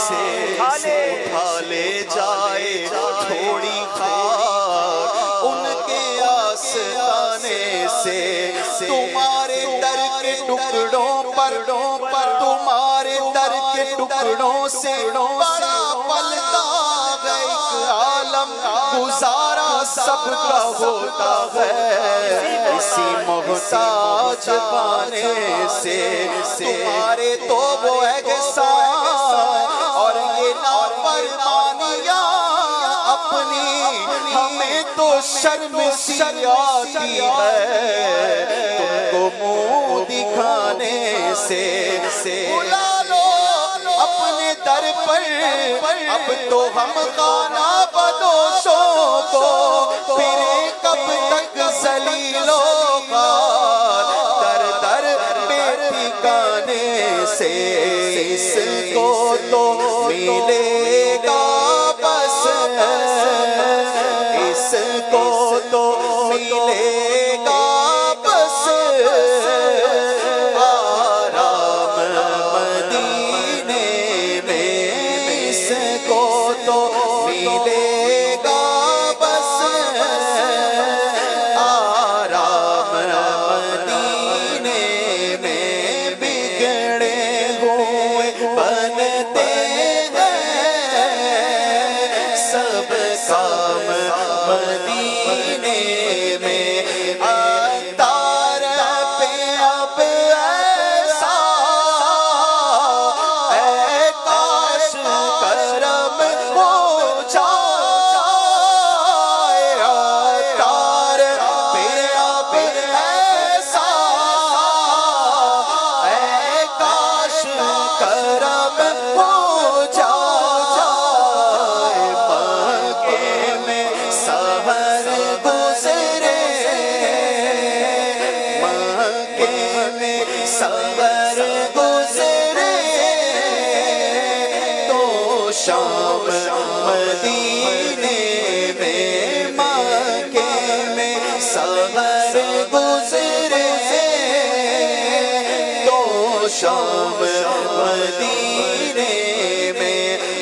سے اٹھا لے جائے تھوڑی خاک ان کے آستانے سے، تمہارے در کے ٹکڑوں پر تمہارے در کے ٹکڑوں سے بڑا پلتا ہے ایک عالم، گزارا سب کا ہوتا ہے اسی محتاج پانے سے، تمہارے تو وہ احسان اور یہ نافرمانیاں اپنی ہمیں تو شرم سی آتی ہے تم کو منہ دکھانے سے، بلا لو اپنے در پر اب تو ہم خانہ بدوشوں کو، پھرے کب تک ذلیل و خوار در در بے ٹھکانے سے، اس کو تو ملے گا بس، اس کو تو ملے گا بس آرام مدینے میں، اس کو تو ملے گا بس آرام مدینے میں، بگڑے ہوئے بنتے ہیں سب کام مدینے میں، عطار پہ اب ایسا اے کاش کرم ہو جائے، عطار پہ اب ایسا اے کاش کرم ہو جائے، مکے میں سحر گزرے، مکے میں سحر گزرے تو شام مدینے میں، مکے میں سحر گزرے تو شام مدینے میں،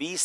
20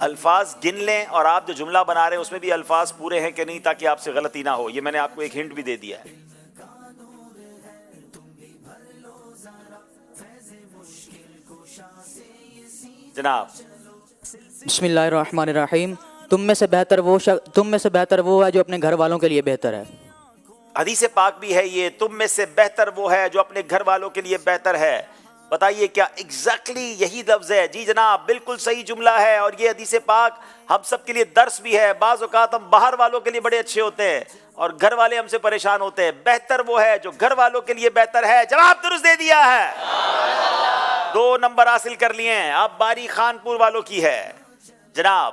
الفاظ گن لیں اور آپ جو جملہ بنا رہے ہیں اس میں بھی الفاظ پورے ہیں کہ نہیں، تاکہ آپ سے غلطی نہ ہو. یہ میں نے آپ کو ایک ہنٹ بھی دے دیا ہے. جناب بسم اللہ الرحمن الرحیم. تم میں سے بہتر وہ ہے جو اپنے گھر والوں کے لیے بہتر ہے. حدیث پاک بھی ہے یہ، تم میں سے بہتر وہ ہے جو اپنے گھر والوں کے لیے بہتر ہے. بتائیے کیا ایگزیکٹلی یہی لفظ ہے؟ جی جناب، بالکل صحیح جملہ ہے. اور یہ حدیث پاک ہم سب کے لیے درس بھی ہے. بعض اوقات ہم باہر والوں کے لیے بڑے اچھے ہوتے ہیں اور گھر والے ہم سے پریشان ہوتے ہیں. بہتر وہ ہے جو گھر والوں کے لیے بہتر ہے. جواب درست دے دیا ہے. 2 نمبر حاصل کر لیے ہیں. اب باری خانپور والوں کی ہے. جناب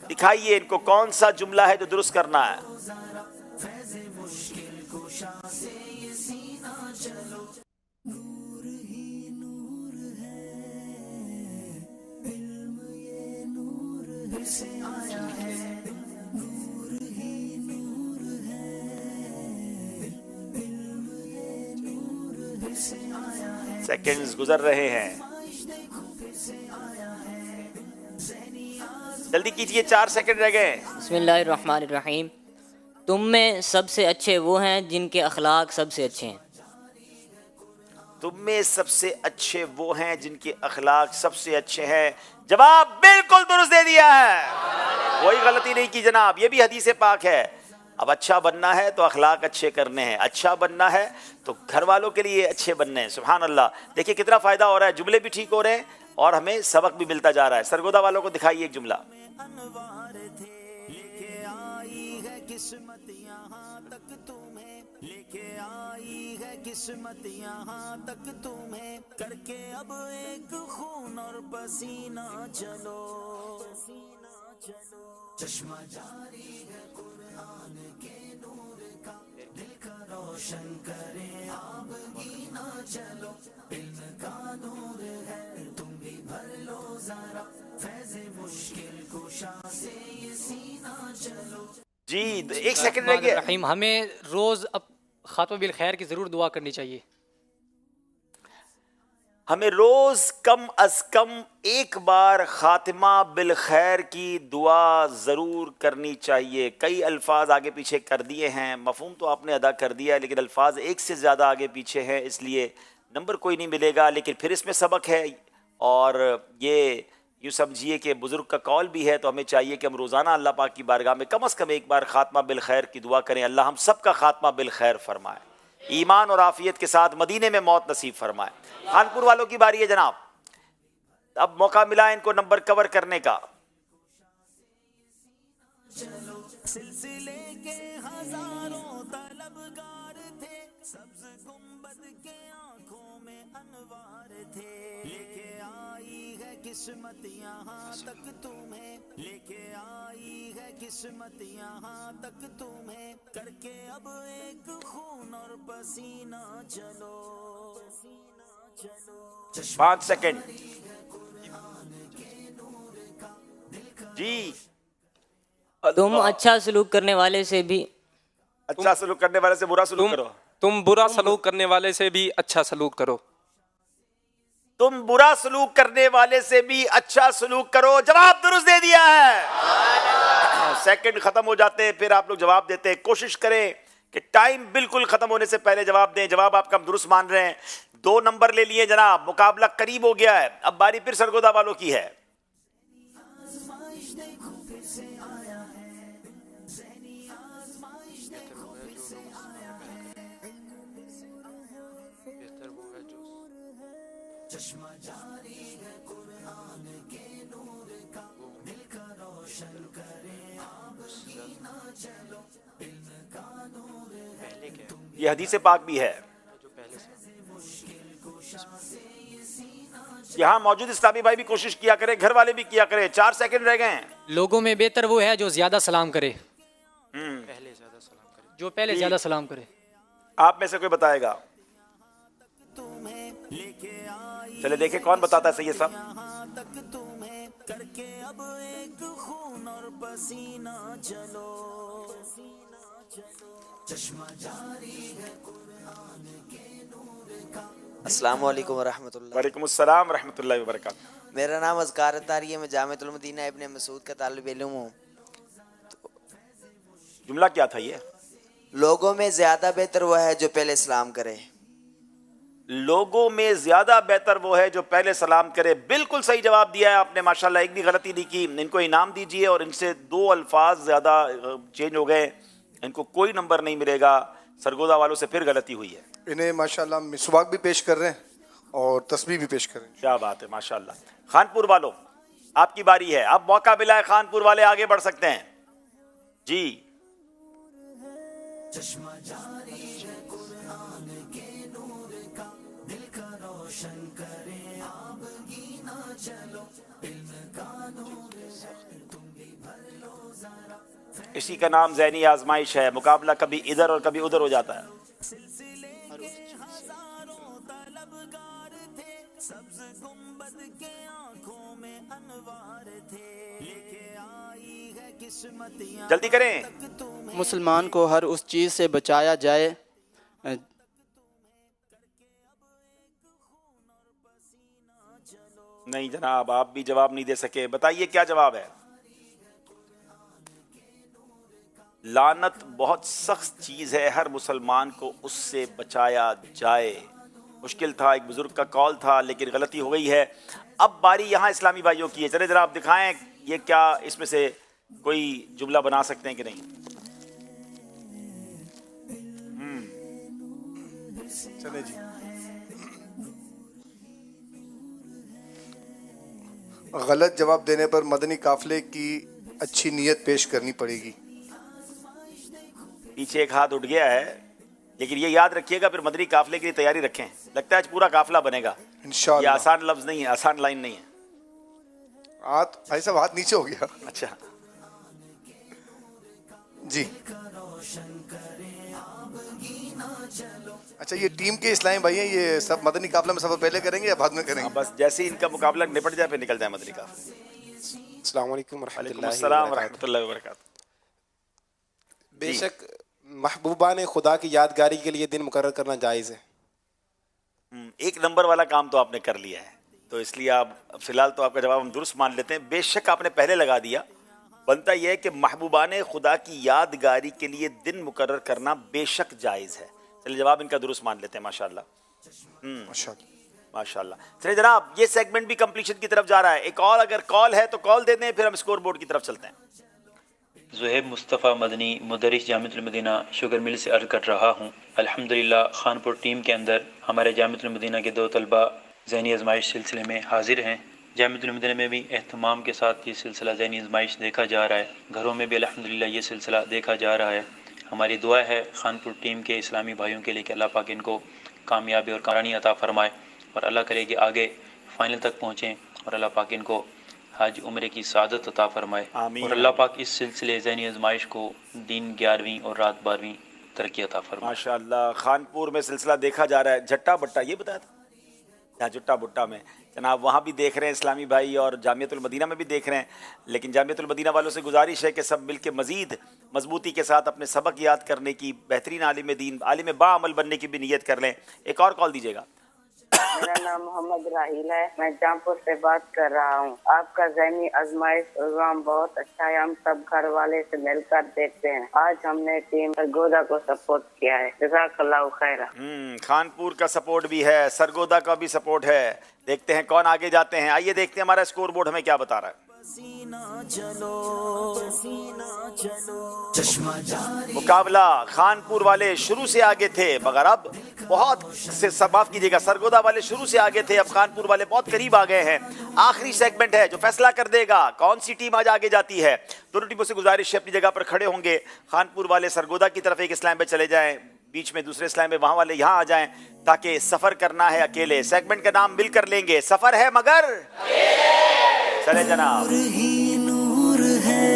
دکھائیے ان کو کون سا جملہ ہے جو درست کرنا ہے. سیکنڈز گزر رہے ہیں، جلدی کیجئے، 4 سیکنڈ رہ گئے. بسم اللہ الرحمن الرحیم. تم میں سب سے اچھے وہ ہیں جن کے اخلاق سب سے اچھے ہیں. تم میں سب سے اچھے وہ ہیں جن کے اخلاق سب سے اچھے ہیں. جواب بالکل درست دے دیا ہے، کوئی غلطی نہیں کی جناب. یہ بھی حدیث پاک ہے. اب اچھا بننا ہے تو اخلاق اچھے کرنے ہیں، اچھا بننا ہے تو گھر والوں کے لیے اچھے بننے ہیں. سبحان اللہ. دیکھیں کتنا فائدہ ہو رہا ہے، جملے بھی ٹھیک ہو رہے ہیں اور ہمیں سبق بھی ملتا جا رہا ہے. سرگودا والوں کو دکھائیے ایک جملہ. قسمت یہاں تک تمہیں کر کے اب ایک خون اور پسینہ چلو چشمہ جاری ہے قرآن کے نور کا دل کا روشن کرے آب گینا چلو علم کا نور ہے تم بھی بھر لو ذرا فیض مشکل کشا سے یہ سینہ چلو. جی 1 سیکنڈ رہ گیا. ہمیں روز خاتمہ بالخیر کی ضرور دعا کرنی چاہیے. ہمیں روز کم از کم ایک بار خاتمہ بالخیر کی دعا ضرور کرنی چاہیے. کئی الفاظ آگے پیچھے کر دیے ہیں، مفہوم تو آپ نے ادا کر دیا ہے، لیکن الفاظ ایک سے زیادہ آگے پیچھے ہیں، اس لیے نمبر کوئی نہیں ملے گا. لیکن پھر اس میں سبق ہے اور یہ یوں سمجھیے کہ بزرگ کا قول بھی ہے. تو ہمیں چاہیے کہ ہم روزانہ اللہ پاک کی بارگاہ میں کم از کم ایک بار خاتمہ بالخیر کی دعا کریں. اللہ ہم سب کا خاتمہ بالخیر فرمائے، ایمان اور عافیت کے ساتھ مدینے میں موت نصیب فرمائے. خانپور والوں کی باری ہے جناب. اب موقع ملا ان کو نمبر کور کرنے کا. سلسلے کے ہزاروں طلبگار تھے، سبز گنبد کے آنکھوں میں انوار تھے. لے کے آئی ہے قسمت یہاں تک تمہیں، لے کے آئی ہے قسمت یہاں تک تمہیں کر کے اب ایک خون اور پسینہ چلو 5 سیکنڈ. جی تم اچھا سلوک کرنے والے سے بھی اچھا سلوک کرنے والے سے برا سلوک کرو. تم برا سلوک کرنے والے سے بھی اچھا سلوک کرو. تم برا سلوک کرنے والے سے بھی اچھا سلوک کرو. جواب درست دے دیا ہے. سیکنڈ ختم ہو جاتے ہیں پھر آپ لوگ جواب دیتے ہیں. کوشش کریں کہ ٹائم بالکل ختم ہونے سے پہلے جواب دیں. جواب آپ کا ہم درست مان رہے ہیں. 2 نمبر لے لیے جناب. مقابلہ قریب ہو گیا ہے. اب باری پھر سرگودا والوں کی ہے. چشمہ جاری ہے قرآن کے نور کا دل کا روشن کرے آب گینا چلو علم کا نور ہے. یہ حدیث پاک بھی ہے. یہاں موجود اسلامی بھائی بھی کوشش کیا کرے، گھر والے بھی کیا کرے. 4 سیکنڈ رہ گئے ہیں. لوگوں میں بہتر وہ ہے جو زیادہ سلام کرے، جو پہلے زیادہ سلام کرے. آپ میں سے کوئی بتائے گا؟ چلے دیکھیں کون بتاتا ہے. صحیح ہے سب. تک تمہیں کر کے اب ایک خون اور پسینہ چلو چشمہ جاری ہے قرآن کے نور کا السلام علیکم ورحمۃ اللہ۔ وعلیکم السلام ورحمۃ اللہ وبرکاتہ۔ میرا نام اذکار اطاری ہے، میں جامعۃ المدینہ ابن مسعود کا طالب علم ہوں۔ جملہ کیا تھا یہ؟ لوگوں میں زیادہ بہتر وہ ہے جو پہلے سلام کرے۔ لوگوں میں زیادہ بہتر وہ ہے جو پہلے سلام کرے۔ بالکل صحیح جواب دیا ہے آپ نے، ماشاءاللہ، ایک بھی غلطی نہیں کی۔ ان کو انعام دیجئے، اور ان سے 2 الفاظ زیادہ چینج ہو گئے، ان کو کوئی نمبر نہیں ملے گا۔ سرگودا والوں سے پھر غلطی ہوئی ہے۔ انہیں ماشاءاللہ مسواک بھی پیش کر رہے ہیں اور تسبیح بھی پیش کر رہے ہیں۔ کیا بات ہے، ماشاءاللہ۔ خانپور والوں، آپ کی باری ہے، اب موقع ملا ہے، خانپور والے آگے بڑھ سکتے ہیں جی۔ چشمہ جاری ہے قرآن کے نور کا، دل کا روشن کرے آپ گینا چلو، علم کا نور ہے تم بھی بھر لو ذرا۔ اسی کا نام ذہنی آزمائش ہے، مقابلہ کبھی ادھر اور کبھی ادھر ہو جاتا ہے۔ سلسلے کے ہزاروں طلبگار تھے، سبز گنبد کے آنکھوں میں انوار تھے، لے کے آئی ہے قسمتیاں۔ جلدی کریں۔ مسلمان کو ہر اس چیز سے بچایا جائے نہیں جناب، آپ بھی جواب نہیں دے سکے، بتائیے کیا جواب ہے؟ لعنت بہت سخت چیز ہے، ہر مسلمان کو اس سے بچایا جائے۔ مشکل تھا، ایک بزرگ کا قول تھا، لیکن غلطی ہو گئی ہے۔ اب باری یہاں اسلامی بھائیوں کی ہے، چلے ذرا آپ دکھائیں یہ کیا اس میں سے کوئی جملہ بنا سکتے ہیں کہ نہیں؟ چلے جی، غلط جواب دینے پر مدنی قافلے کی اچھی نیت پیش کرنی پڑے گی۔ پیچھے ایک ہاتھ اٹھ گیا ہے، لیکن یہ یاد رکھیے گا پھر مدنی قافلے کی تیاری رکھیں، لگتا ہے آج پورا قافلہ بنے گا انشاءاللہ۔ یہ آسان لفظ نہیں ہے، آسان لائن نہیں ہے۔ ہاتھ بھائی صاحب، ہاتھ نیچے ہو گیا۔ اچھا جی، اچھا، یہ ٹیم کے اسلامی بھائی ہیں، یہ سب مدنی قافلہ میں سفر پہلے کریں گے یا بعد میں کریں گے؟ بس جیسے ہی ان کا مقابلہ نپٹ جائے پھر نکل جائے مدنی قافلہ۔ السلام علیکم ورحمۃ وعلیکم اللہ السلام وبرکاتہ۔ ورحمۃ اللہ وبرکاتہ۔ بے شک محبوبان خدا کی یادگاری کے لیے دن مقرر کرنا جائز ہے۔ ایک نمبر والا کام تو آپ نے کر لیا ہے، تو اس لیے آپ فی الحال تو آپ کا جواب ہم درست مان لیتے ہیں۔ بے شک آپ نے پہلے لگا دیا، بنتا یہ ہے کہ محبوبان خدا کی یادگاری کے لیے دن مقرر کرنا بے شک جائز ہے۔ چلیے جواب ان کا درست مان لیتے ہیں، ماشاءاللہ ماشاءاللہ۔ چلیے جناب، یہ سیگمنٹ بھی کمپلیشن کی طرف جا رہا ہے۔ ایک اور اگر کال ہے تو کال دے دیں، پھر ہم اسکور بورڈ کی طرف چلتے ہیں۔ زہیب مصطفیٰ مدنی، مدرس جامعۃ المدینہ شوگر مل سے عرض کر رہا ہوں، الحمدللہ خانپور ٹیم کے اندر ہمارے جامعۃ المدینہ کے 2 طلبہ ذہنی آزمائش سلسلے میں حاضر ہیں۔ جامعۃ المدینہ میں بھی اہتمام کے ساتھ یہ سلسلہ ذہنی آزمائش دیکھا جا رہا ہے، گھروں میں بھی الحمدللہ یہ سلسلہ دیکھا جا رہا ہے۔ ہماری دعا ہے خانپور ٹیم کے اسلامی بھائیوں کے لیے کہ اللہ پاک ان کو کامیابی اور کامرانی عطا فرمائے، اور اللہ کرے کہ آگے فائنل تک پہنچیں، اور اللہ پاک ان کو حج عمرے کی سعادت عطا فرمائے، اور اللہ پاک اس سلسلے ذہنی آزمائش کو دین 11ویں اور رات 12ویں ترقی عطا فرمائے۔ ماشاءاللہ، خانپور میں سلسلہ دیکھا جا رہا ہے۔ جھٹا بٹا یہ بتایا تھا یہاں جٹا بٹا میں جناب، وہاں بھی دیکھ رہے ہیں اسلامی بھائی، اور جامعۃ المدینہ میں بھی دیکھ رہے ہیں، لیکن جامعۃ المدینہ والوں سے گزارش ہے کہ سب مل کے مزید مضبوطی کے ساتھ اپنے سبق یاد کرنے کی، بہترین عالم دین، عالم با عمل بننے کی بھی نیت کر لیں۔ ایک اور کال دیجیے گا۔ میرا نام محمد راہیل ہے، میں جامپور سے بات کر رہا ہوں۔ آپ کا ذہنی آزمائش پروگرام بہت اچھا ہے، ہم سب گھر والے سے مل کر دیکھتے ہیں۔ آج ہم نے ٹیم سرگودا کو سپورٹ کیا ہے، جزاک اللہ خیر۔ خانپور کا سپورٹ بھی ہے، سرگودا کا بھی سپورٹ ہے، دیکھتے ہیں کون آگے جاتے ہیں۔ آئیے دیکھتے ہیں ہمارا اسکور بورڈ ہمیں کیا بتا رہا ہے۔ مقابلہ خانپور والے شروع سے آگے تھے، مگر اب بہت معاف کیجیے گا، سرگودا والے شروع سے آگے تھے، اب خانپور والے بہت قریب آ گئے ہیں۔ آخری سیگمنٹ ہے جو فیصلہ کر دے گا کون سی ٹیم آج آگے جاتی ہے۔ دونوں ٹیموں سے گزارش ہے اپنی جگہ پر کھڑے ہوں گے، خانپور والے سرگودا کی طرف ایک اسلام پہ چلے جائیں، بیچ میں دوسرے اسلام میں وہاں والے یہاں آ جائیں، تاکہ سفر کرنا ہے اکیلے۔ سیگمنٹ کا نام مل کر لیں گے، سفر ہے مگر چلے جناب۔ نور ہے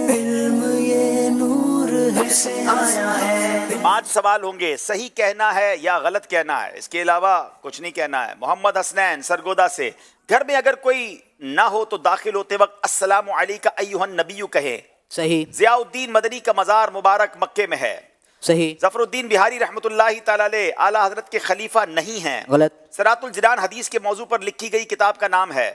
علم، یہ نور سے آیا ہے۔ 5 سوال ہوں گے، صحیح کہنا ہے یا غلط کہنا ہے، اس کے علاوہ کچھ نہیں کہنا ہے۔ محمد حسنین سرگودا سے، گھر میں اگر کوئی نہ ہو تو داخل ہوتے وقت السلام علیکم ایھا النبی کہیں۔ صحیح۔ ضیاء الدین مدنی کا مزار مبارک مکے میں ہے۔ صحیح. ظفر الدین بہاری رحمۃ اللہ تعالی علیہ اعلیٰ حضرت کے خلیفہ نہیں ہیں. غلط. صراط الجنان حدیث کے موضوع پر لکھی گئی کتاب کا نام ہے.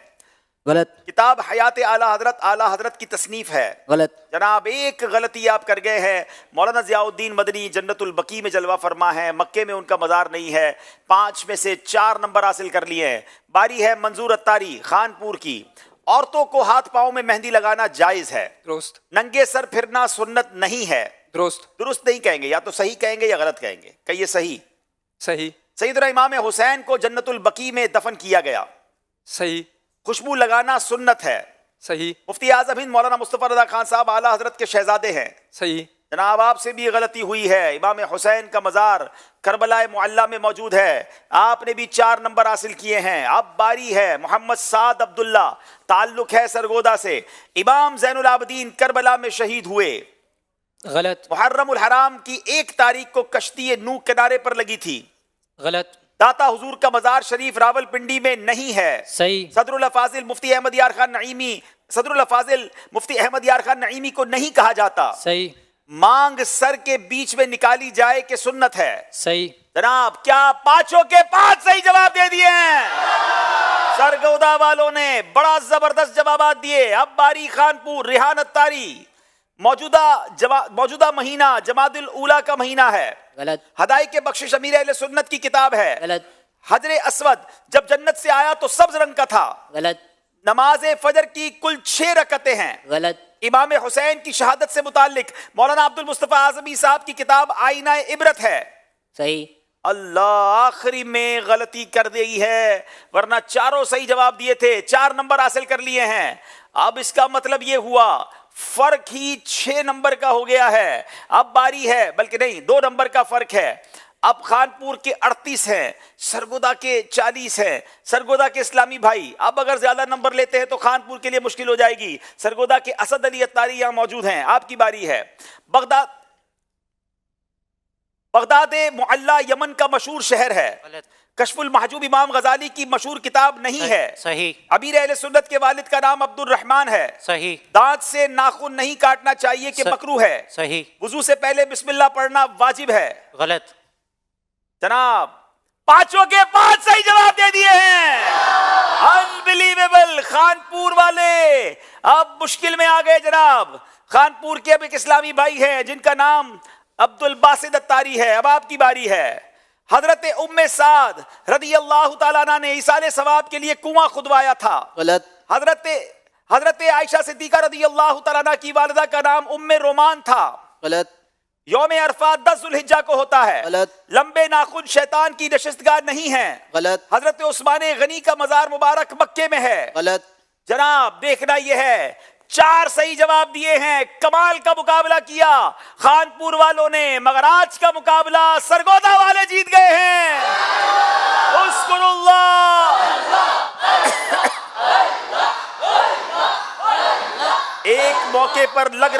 غلط. کتاب حیات اعلیٰ حضرت کی تصنیف ہے. غلط. جناب ایک غلطی آپ کر گئے ہیں. مولانا ضیاء الدین مدنی جنت البقیع میں جلوہ فرما ہے، مکے میں ان کا مزار نہیں ہے. 5 میں سے 4 نمبر حاصل کر لیے ہیں. باری ہے منظور اتاری خانپور کی. عورتوں کو ہاتھ پاؤں میں مہندی لگانا جائز ہے. درست. ننگے سر پھرنا سنت نہیں ہے. درست نہیں کہیں گے، یا تو صحیح کہیں گے یا غلط کہیں گے. کہیے صحیح. صحیح. سیدنا امام حسین کو جنت البقیع میں دفن کیا گیا. صحیح. خوشبو لگانا سنت ہے. صحیح. مفتی اعظم ہند مولانا مصطفیٰ رضا خان صاحب اعلیٰ حضرت کے شہزادے ہیں. صحیح. جناب آپ سے بھی غلطی ہوئی ہے. امام حسین کا مزار کربلا معلیٰ میں موجود ہے. آپ نے بھی 4 نمبر حاصل کیے ہیں. اب باری ہے محمد سعد عبداللہ، تعلق ہے سرگودا سے. امام زین العابدین کربلا میں شہید ہوئے. غلط. محرم الحرام کی 1 تاریخ کو کشتی نوح کنارے پر لگی تھی. غلط. داتا حضور کا مزار شریف راول پنڈی میں نہیں ہے. صحیح. صدر الافاضل مفتی احمد یار خان نعیمی، صدر الافاضل مفتی احمد یار خان نعیمی کو نہیں کہا جاتا. صحیح. مانگ سر کے بیچ میں نکالی جائے کہ سنت ہے. صحیح. جناب کیا 5 کے 5 صحیح جواب دے دیے ہیں. سرگودا والوں نے بڑا زبردست جوابات دیے. اب باری خانپور ریحان اتاری. موجودہ مہینہ جمادی الاولیٰ کا مہینہ ہے. غلط. ہدایت بخشش امیر اہل سنت کی کتاب ہے. غلط. حجر اسود جب جنت سے آیا تو سبز رنگ کا تھا. غلط. نماز فجر کی کل 6 رکعتیں ہیں. غلط. امام حسین کی شہادت سے متعلق مولانا عبد المصطفیٰ اعظمی صاحب کی کتاب آئینہ عبرت ہے. صحیح. اللہ آخری میں غلطی کر دی ہے، ورنہ 4 صحیح جواب دیے تھے، 4 نمبر حاصل کر لیے ہیں. اب اس کا مطلب یہ ہوا فرق ہی 6 نمبر کا ہو گیا ہے. اب باری ہے، بلکہ نہیں 2 نمبر کا فرق ہے. اب خانپور کے 38 ہیں، سرگودا کے 40 ہیں. سرگودا کے اسلامی بھائی اب اگر زیادہ نمبر لیتے ہیں تو خانپور کے لیے مشکل ہو جائے گی. سرگودا کے اسد علی اتاری یہاں موجود ہیں. آپ کی باری ہے. بغداد معلیٰ یمن کا مشہور شہر ہے. کشف المحجوب امام غزالی کی مشہور کتاب نہیں ہے. صحیح. امیر اہل سنت کے والد کا نام عبد الرحمن ہے. صحیح. دانت سے ناخن نہیں کاٹنا چاہیے کہ مکروہ ہے. صحیح. وضو سے پہلے بسم اللہ پڑھنا واجب ہے. غلط. جناب 5 کے 5 صحیح جواب دے دیے ہیں. انبلیویبل. خانپور والے اب مشکل میں آ گئے جناب. خانپور کے اب ایک اسلامی بھائی ہیں جن کا نام عبد الباسط اتاری ہے. اب آپ کی باری ہے. حضرت ام سعد رضی اللہ تعالیٰ عنہ نے ایصال ثواب کے لیے کنواں کھدوایا تھا. غلط. حضرت عائشہ صدیقہ رضی اللہ تعالیٰ عنہ کی والدہ کا نام ام رومان تھا. غلط. یوم عرفات 10 ذوالحجہ کو ہوتا ہے. غلط. لمبے ناخن شیطان کی نشستگاہ نہیں ہے. غلط. حضرت عثمان غنی کا مزار مبارک مکے میں ہے. غلط. جناب دیکھنا یہ ہے 4 صحیح جواب دیے ہیں. کمال کا مقابلہ کیا خانپور والوں نے، مگر آج کا مقابلہ سرگودا والے جیت گئے ہیں. اذکر اللہ. ایک موقع پر لگ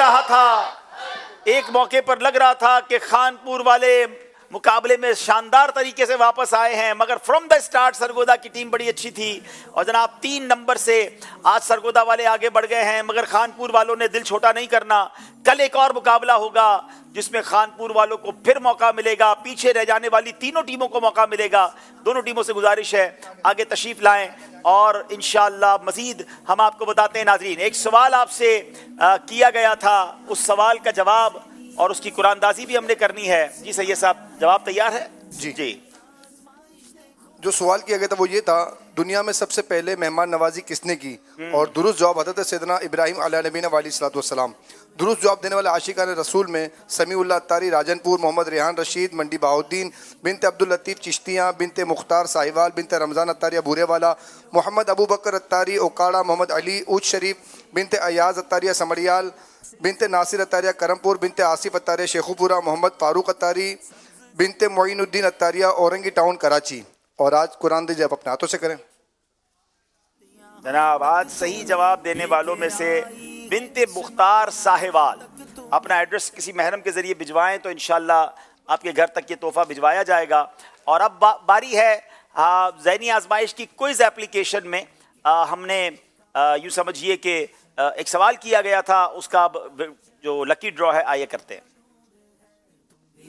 رہا تھا کہ خانپور والے مقابلے میں شاندار طریقے سے واپس آئے ہیں، مگر فرام دا سٹارٹ سرگودا کی ٹیم بڑی اچھی تھی اور جناب 3 نمبر سے آج سرگودا والے آگے بڑھ گئے ہیں. مگر خانپور والوں نے دل چھوٹا نہیں کرنا. کل ایک اور مقابلہ ہوگا جس میں خانپور والوں کو پھر موقع ملے گا. پیچھے رہ جانے والی تینوں ٹیموں کو موقع ملے گا. دونوں ٹیموں سے گزارش ہے آگے تشریف لائیں اور انشاءاللہ مزید ہم آپ کو بتاتے ہیں. ناظرین ایک سوال آپ سے کیا گیا تھا، اس سوال کا جواب اور اس کی قرآن دازی بھی ہم نے کرنی ہے. جی سید صاحب جواب تیار ہے؟ جی. جو سوال کیا گیا تھا وہ یہ تھا، دنیا میں سب سے پہلے مہمان نوازی کس نے کی؟ اور درست جواب حضرت سیدنا ابراہیم علیہ نبینا علیہ الصلوۃ والسلام. درست جواب دینے والے عاشقان رسول میں سمیع اللہ اتاری راجن پور، محمد ریحان رشید منڈی بہاؤدین، بنت عبداللطیف چشتیاں، بنت مختار ساہیوال، بنت رمضان اتاریہ بورے والا، محمد ابو بکر اتاری اوکاڑا، محمد علی اوچ شریف، بنت ایاز اتاریہ سمڑیال، بنت ناصر اتاریہ کرمپور، بنت آصف اتاریہ شیخو پورہ، محمد فاروق اتاری، بنت معین الدین اتاریہ اورنگی ٹاؤن کراچی. اور آج قرآن دیجیے آپ اپنے ہاتھوں سے کریں. جناب آج صحیح جواب دینے والوں میں سے بنت مختار ساہیوال اپنا ایڈریس کسی محرم کے ذریعے بھجوائیں تو انشاءاللہ آپ کے گھر تک یہ تحفہ بھجوایا جائے گا. اور اب باری ہے ذہنی آزمائش کی کوئز ایپلیکیشن میں ہم نے یوں سمجھیے کہ ایک سوال کیا گیا تھا، اس کا جو لکی ڈرا ہے آئیے کرتے ہیں.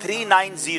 390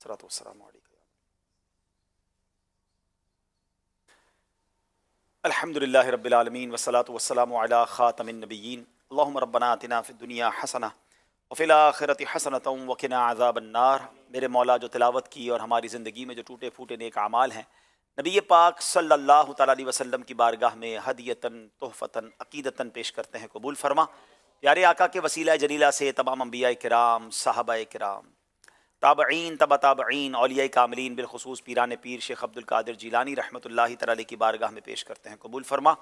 الصلاۃ والسلام علیک الحمد للہ رب العالمین والصلاۃ والسلام علی خاتم النبیین اللہم ربنا آتنا فی الدنیا حسنہ وفی الآخرۃ حسنۃ وقنا عذاب النار۔ میرے مولا جو تلاوت کی اور ہماری زندگی میں جو ٹوٹے پھوٹے نیک اعمال ہیں، نبی پاک صلی اللہ تعالیٰ علیہ وسلم کی بارگاہ میں ہدیتاً تحفتاً عقیدتاً پیش کرتے ہیں، قبول فرما۔ پیارے آقا کے وسیلہ جلیلہ سے تمام انبیاء کرام، صحابہ کرام، تابعین، تبع تابعین، اولیاء کاملین، بالخصوص پیران پیر شیخ عبد القادر جیلانی رحمۃ اللہ تعالی علیہ کی بارگاہ میں پیش کرتے ہیں، قبول فرما۔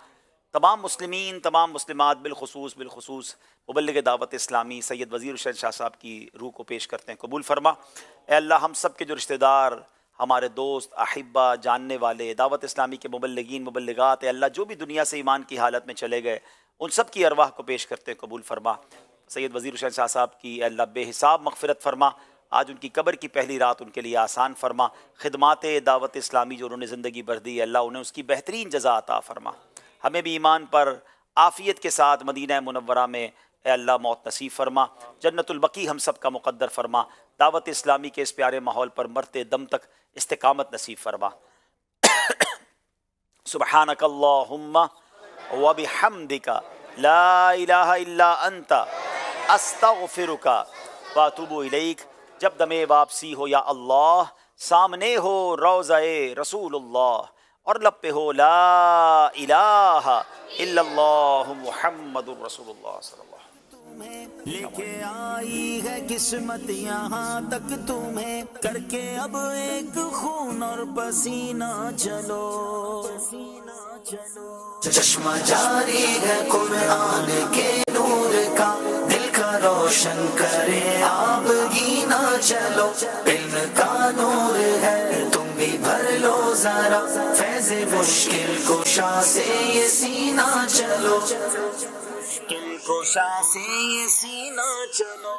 تمام مسلمین، تمام مسلمات، بالخصوص مبلغ دعوت اسلامی سید وزیر حسین شاہ صاحب کی روح کو پیش کرتے ہیں، قبول فرما۔ اے اللہ، ہم سب کے جو رشتہ دار، ہمارے دوست، احبہ، جاننے والے، دعوت اسلامی کے مبلغین، مبلغات، اے اللہ جو بھی دنیا سے ایمان کی حالت میں چلے گئے، ان سب کی ارواح کو پیش کرتے ہیں، قبول فرما۔ سید وزیر حسین شاہ صاحب کی اے اللہ بے حساب مغفرت فرما، آج ان کی قبر کی پہلی رات ان کے لیے آسان فرما، خدمات دعوت اسلامی جو انہوں نے زندگی بھر دی، اللہ انہیں اس کی بہترین جزا عطا فرما۔ ہمیں بھی ایمان پر عافیت کے ساتھ مدینہ منورہ میں اے اللہ موت نصیب فرما، جنت البقیع ہم سب کا مقدر فرما، دعوت اسلامی کے اس پیارے ماحول پر مرتے دم تک استقامت نصیب فرما۔ سبحانک اللہم وبحمدک لا الہ الا انت استغفرک واتوب الیک۔ جب دم واپسی ہو یا اللہ، سامنے ہو روضہ رسول اللہ، اور لب پہ ہو لا الہ الا اللہ محمد رسول اللہ صلی اللہ علیہ وسلم۔ لے کے آئی ہے قسمت یہاں تک تمہیں، کر کے اب ایک خون اور پسینہ چلو، چشمہ جاری ہے قرآن کے نور کا، دل کا روشن کرے آپ گینا چلو، علم کا نور ہے تم بھی بھر لو ذرا، فیض مشکل کشا سے یہ سینہ چلو، مشکل کشا سے یہ سینہ چلو۔